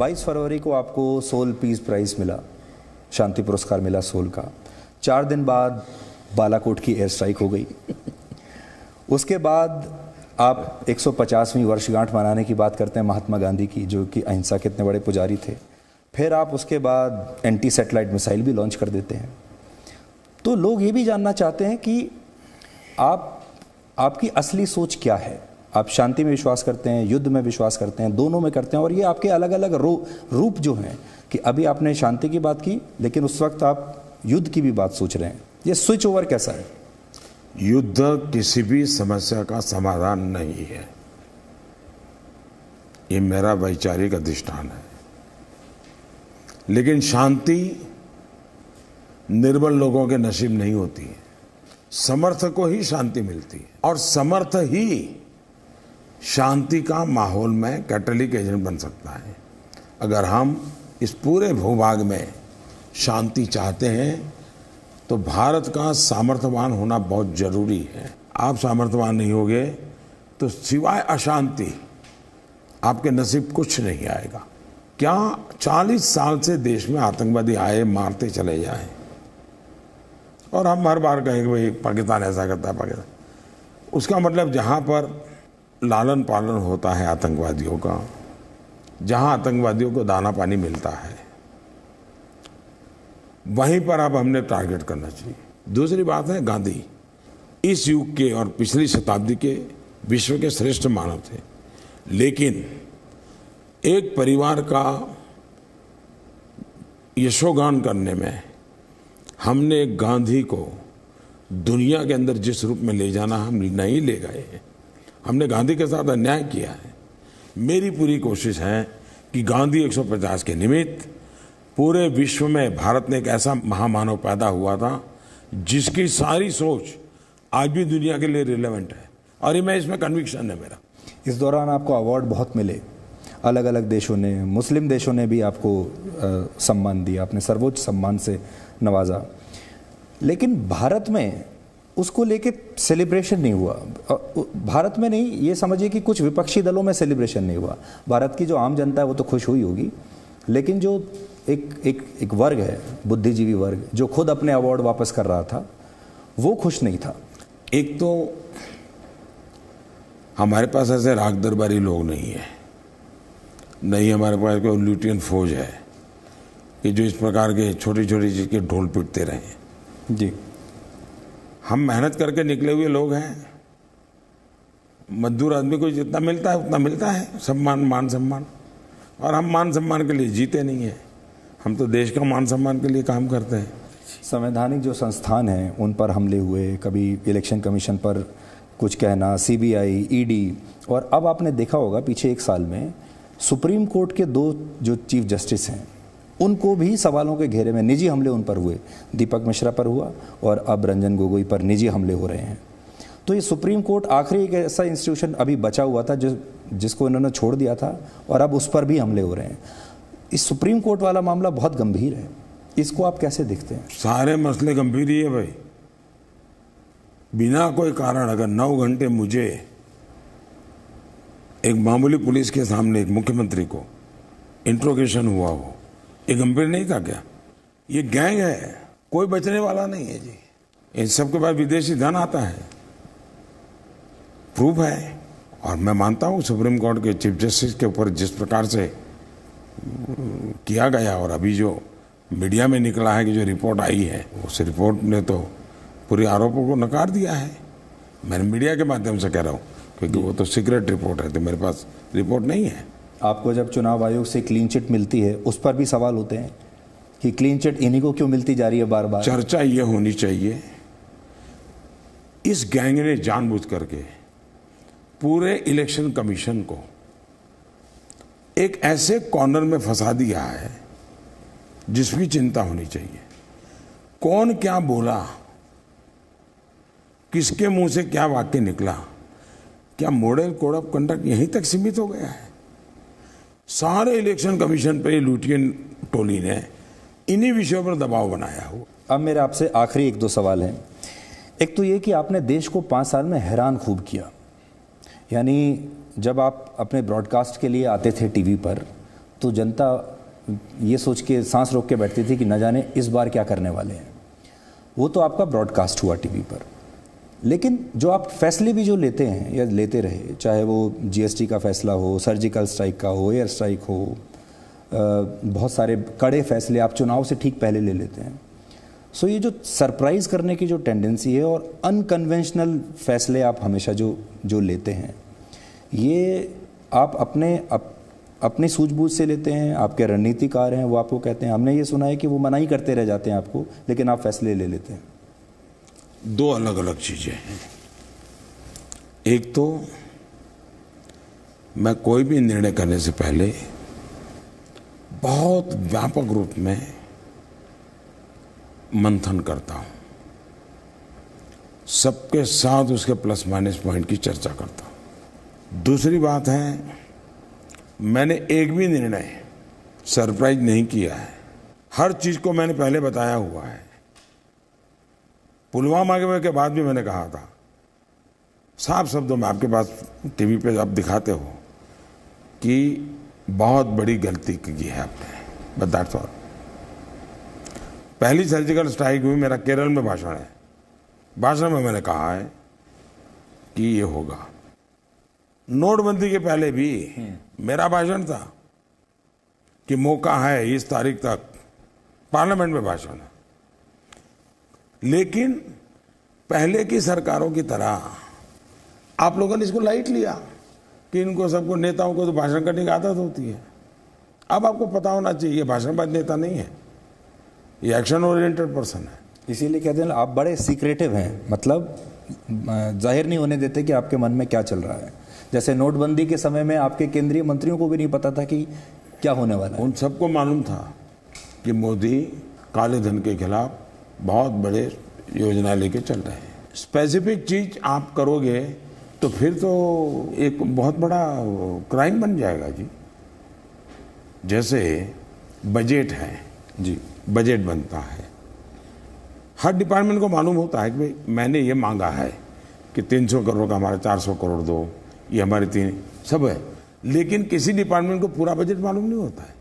22 फरवरी को आपको सोल पीस प्राइज़ मिला, शांति पुरस्कार मिला सोल का। 4 दिन बाद बालाकोट की एयर स्ट्राइक हो गई। उसके बाद आप 150वीं वर्षगांठ मनाने की बात करते हैं महात्मा गांधी की, जो कि अहिंसा के इतने बड़े पुजारी थे। फिर आप उसके बाद एंटी सैटेलाइट मिसाइल भी लॉन्च कर देते हैं। तो लोग ये भी जानना चाहते हैं कि आपकी असली सोच क्या है। आप शांति में विश्वास करते हैं, युद्ध में विश्वास करते हैं, दोनों में करते हैं, और ये आपके अलग अलग रूप जो हैं, कि अभी आपने शांति की बात की लेकिन उस वक्त आप युद्ध की भी बात सोच रहे हैं। ये स्विच ओवर कैसा है? युद्ध किसी भी समस्या का समाधान नहीं है, ये मेरा वैचारिक अधिष्ठान है। लेकिन शांति निर्बल लोगों के नसीब नहीं होती है, समर्थ को ही शांति मिलती है, और समर्थ ही शांति का माहौल में कैटलिक एजेंट बन सकता है। अगर हम इस पूरे भूभाग में शांति चाहते हैं तो भारत का सामर्थ्यवान होना बहुत जरूरी है। आप सामर्थ्यवान नहीं होगे तो सिवाय अशांति आपके नसीब कुछ नहीं आएगा। क्या 40 साल से देश में आतंकवादी आए, मारते चले जाएं, और हम हर बार कहेंगे भाई पाकिस्तान ऐसा करता है, पाकिस्तान। उसका मतलब जहाँ पर लालन पालन होता है आतंकवादियों का, जहाँ आतंकवादियों को दाना पानी मिलता है, वहीं पर अब हमने टारगेट करना चाहिए। दूसरी बात है, गांधी इस युग के और पिछली शताब्दी के विश्व के श्रेष्ठ मानव थे, लेकिन एक परिवार का यशोगान करने में हमने गांधी को दुनिया के अंदर जिस रूप में ले जाना हम नहीं ले गए हैं। हमने गांधी के साथ अन्याय किया है। मेरी पूरी कोशिश है कि गांधी 150 के निमित्त पूरे विश्व में भारत ने एक ऐसा महामानव पैदा हुआ था जिसकी सारी सोच आज भी दुनिया के लिए रिलेवेंट है, और ये मैं इसमें कन्विक्शन है मेरा। इस दौरान आपको अवार्ड बहुत मिले, अलग अलग देशों ने, मुस्लिम देशों ने भी आपको सम्मान दिया, आपने सर्वोच्च सम्मान से नवाजा, लेकिन भारत में उसको लेके सेलिब्रेशन नहीं हुआ। भारत में नहीं, ये समझिए कि कुछ विपक्षी दलों में सेलिब्रेशन नहीं हुआ। भारत की जो आम जनता है वो तो खुश हुई होगी, लेकिन जो एक वर्ग है, बुद्धिजीवी वर्ग, जो खुद अपने अवार्ड वापस कर रहा था, वो खुश नहीं था। एक तो हमारे पास ऐसे राग दरबारी लोग नहीं है, नहीं हमारे पास कोई लुटियन फौज है कि जो इस प्रकार के छोटी छोटी चीज के ढोल पीटते रहे जी। हम मेहनत करके निकले हुए लोग हैं। मजदूर आदमी को जितना मिलता है उतना मिलता है, सम्मान, मान सम्मान, और हम मान सम्मान के लिए जीते नहीं हैं, हम तो देश का मान सम्मान के लिए काम करते हैं। संवैधानिक जो संस्थान हैं उन पर हमले हुए, कभी इलेक्शन कमीशन पर कुछ कहना, सीबीआई, ईडी, और अब आपने देखा होगा पीछे 1 साल में सुप्रीम कोर्ट के 2 जो चीफ जस्टिस हैं उनको भी सवालों के घेरे में निजी हमले उन पर हुए। दीपक मिश्रा पर हुआ और अब रंजन गोगोई पर निजी हमले हो रहे हैं। तो ये सुप्रीम कोर्ट आखिरी एक ऐसा इंस्टीट्यूशन अभी बचा हुआ था जिसको इन्होंने छोड़ दिया था, और अब उस पर भी हमले हो रहे हैं। इस सुप्रीम कोर्ट वाला मामला बहुत गंभीर है, इसको आप कैसे देखते हैं? सारे मसले गंभीर ही है भाई। बिना कोई कारण अगर 9 घंटे मुझे एक मामूली पुलिस के सामने एक मुख्यमंत्री को इंट्रोगेशन हुआ हो, ये गंभीर नहीं था क्या? ये गैंग है, कोई बचने वाला नहीं है जी। इन सबके बाद विदेशी धन आता है, प्रूफ है। और मैं मानता हूँ सुप्रीम कोर्ट के चीफ जस्टिस के ऊपर जिस प्रकार से किया गया, और अभी जो मीडिया में निकला है कि जो रिपोर्ट आई है, उस रिपोर्ट ने तो पूरे आरोपों को नकार दिया है। मैंने मीडिया के माध्यम से कह रहा हूँ, क्योंकि वो तो सीक्रेट रिपोर्ट है, तो मेरे पास रिपोर्ट नहीं है। आपको जब चुनाव आयोग से क्लीन चिट मिलती है उस पर भी सवाल होते हैं कि क्लीन चिट इन्हीं को क्यों मिलती जा रही है बार बार? चर्चा ये होनी चाहिए, इस गैंग ने जानबूझ करके पूरे इलेक्शन कमीशन को एक ऐसे कॉर्नर में फंसा दिया है जिसकी चिंता होनी चाहिए। कौन क्या बोला, किसके मुंह से क्या वाक्य निकला, क्या मॉडल कोड ऑफ कंडक्ट यहीं तक सीमित हो गया है? सारे इलेक्शन कमीशन पे लुटियन टोली ने इन्हीं विषयों पर दबाव बनाया हुआ। अब मेरे आपसे आखिरी 1-2 सवाल हैं। एक तो ये कि आपने देश को 5 साल में हैरान खूब किया, यानी जब आप अपने ब्रॉडकास्ट के लिए आते थे टीवी पर तो जनता ये सोच के सांस रोक के बैठती थी कि न जाने इस बार क्या करने वाले हैं। वो तो आपका ब्रॉडकास्ट हुआ टीवी पर, लेकिन जो आप फैसले भी जो लेते हैं या लेते रहे, चाहे वो जीएसटी का फैसला हो, सर्जिकल स्ट्राइक का हो, एयर स्ट्राइक हो, बहुत सारे कड़े फैसले आप चुनाव से ठीक पहले ले लेते हैं। सो ये जो सरप्राइज़ करने की जो टेंडेंसी है और अनकन्वेंशनल फैसले आप हमेशा जो लेते हैं, ये आप अपनी सूझबूझ से लेते हैं। आपके रणनीतिकार हैं, वो आपको कहते हैं, हमने ये सुना है कि वो मना ही करते रह जाते हैं आपको, लेकिन आप फैसले ले लेते हैं। दो अलग अलग चीजें हैं। एक तो मैं कोई भी निर्णय करने से पहले बहुत व्यापक रूप में मंथन करता हूं, सबके साथ उसके प्लस माइनस पॉइंट की चर्चा करता हूं। दूसरी बात है, मैंने एक भी निर्णय सरप्राइज नहीं किया है। हर चीज को मैंने पहले बताया हुआ है। पुलवामा के बाद भी मैंने कहा था साफ शब्दों में, आपके पास टीवी पे आप दिखाते हो कि बहुत बड़ी गलती की है आपने, बट दैट्स ऑल। पहली सर्जिकल स्ट्राइक हुई, मेरा केरल में भाषण है, भाषण में मैंने कहा है कि ये होगा। नोटबंदी के पहले भी मेरा भाषण था कि मौका है इस तारीख तक, पार्लियामेंट में भाषण है। लेकिन पहले की सरकारों की तरह आप लोगों ने इसको लाइट लिया कि इनको सबको, नेताओं को तो भाषण करने की आदत होती है। अब आपको पता होना चाहिए ये भाषणबाज नेता नहीं है, ये एक्शन ओरिएंटेड पर्सन है। इसीलिए कहते हैं आप बड़े सीक्रेटिव हैं, मतलब जाहिर नहीं होने देते कि आपके मन में क्या चल रहा है। जैसे नोटबंदी के समय में आपके केंद्रीय मंत्रियों को भी नहीं पता था कि क्या होने वाला है। उन सबको मालूम था कि मोदी काले धन के खिलाफ बहुत बड़े योजना लेके चल रहे हैं। स्पेसिफिक चीज आप करोगे तो फिर तो एक बहुत बड़ा क्राइम बन जाएगा जी। जैसे बजट है जी, बजट बनता है, हर डिपार्टमेंट को मालूम होता है कि भाई मैंने ये मांगा है कि 300 करोड़ का हमारा 400 करोड़ दो, ये हमारे 3 सब है। लेकिन किसी डिपार्टमेंट को पूरा बजट मालूम नहीं होता है।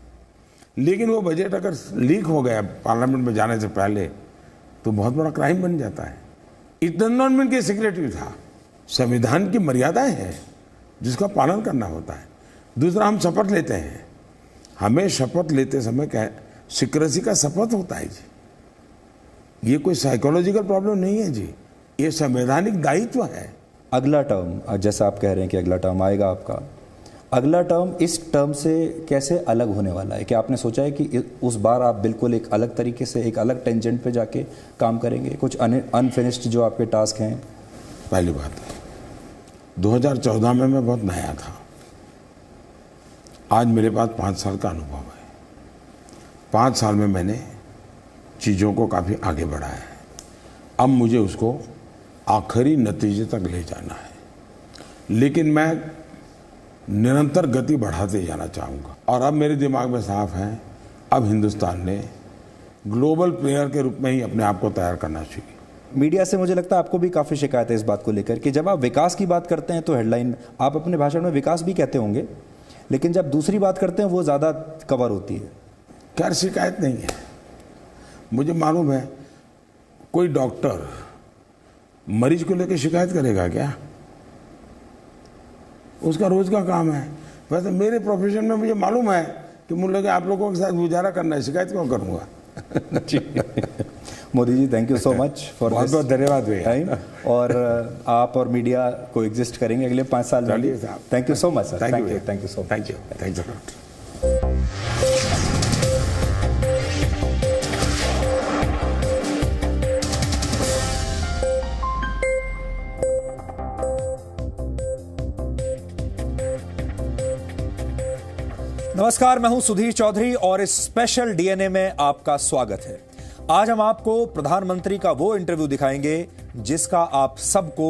लेकिन वो बजट अगर लीक हो गया पार्लियामेंट में जाने से पहले तो बहुत बड़ा क्राइम बन जाता है। इतना गवर्नमेंट के सेक्रेटरी था। संविधान की मर्यादाएं हैं जिसका पालन करना होता है। दूसरा, हम शपथ लेते हैं, हमें शपथ लेते समय क्या सिक्रेसी का शपथ होता है जी। ये कोई साइकोलॉजिकल प्रॉब्लम नहीं है जी, ये संवैधानिक दायित्व है। अगला टर्म, जैसा आप कह रहे हैं कि अगला टर्म आएगा आपका, अगला टर्म इस टर्म से कैसे अलग होने वाला है? क्या आपने सोचा है कि उस बार आप बिल्कुल एक अलग तरीके से, एक अलग टेंजेंट पे जाके काम करेंगे? कुछ अनफिनिश्ड जो आपके टास्क हैं? पहली बात, 2014 में मैं बहुत नया था। आज मेरे पास 5 साल का अनुभव है। 5 साल में मैंने चीज़ों को काफ़ी आगे बढ़ाया है। अब मुझे उसको आखिरी नतीजे तक ले जाना है, लेकिन मैं निरंतर गति बढ़ाते जाना चाहूँगा। और अब मेरे दिमाग में साफ है, अब हिंदुस्तान ने ग्लोबल प्लेयर के रूप में ही अपने आप को तैयार करना चाहिए। मीडिया से मुझे लगता है आपको भी काफ़ी शिकायत है इस बात को लेकर कि जब आप विकास की बात करते हैं तो हेडलाइन, आप अपने भाषण में विकास भी कहते होंगे, लेकिन जब दूसरी बात करते हैं वो ज़्यादा कवर होती है। खैर, शिकायत नहीं है। मुझे मालूम है कोई डॉक्टर मरीज को लेकर शिकायत करेगा क्या? उसका रोज का काम है। वैसे मेरे प्रोफेशन में मुझे मालूम है कि मुझे आप लोगों के साथ गुजारा करना है, शिकायत क्यों करूँगा। Modi ji, thank you so much for बहुत बहुत धन्यवाद टाइम। और आप और मीडिया को एग्जिस्ट करेंगे अगले 5 साल में। Thank you so much sir. Thank you so much. Thank you. नमस्कार, मैं हूं सुधीर चौधरी और इस स्पेशल डीएनए में आपका स्वागत है। आज हम आपको प्रधानमंत्री का वो इंटरव्यू दिखाएंगे जिसका आप सबको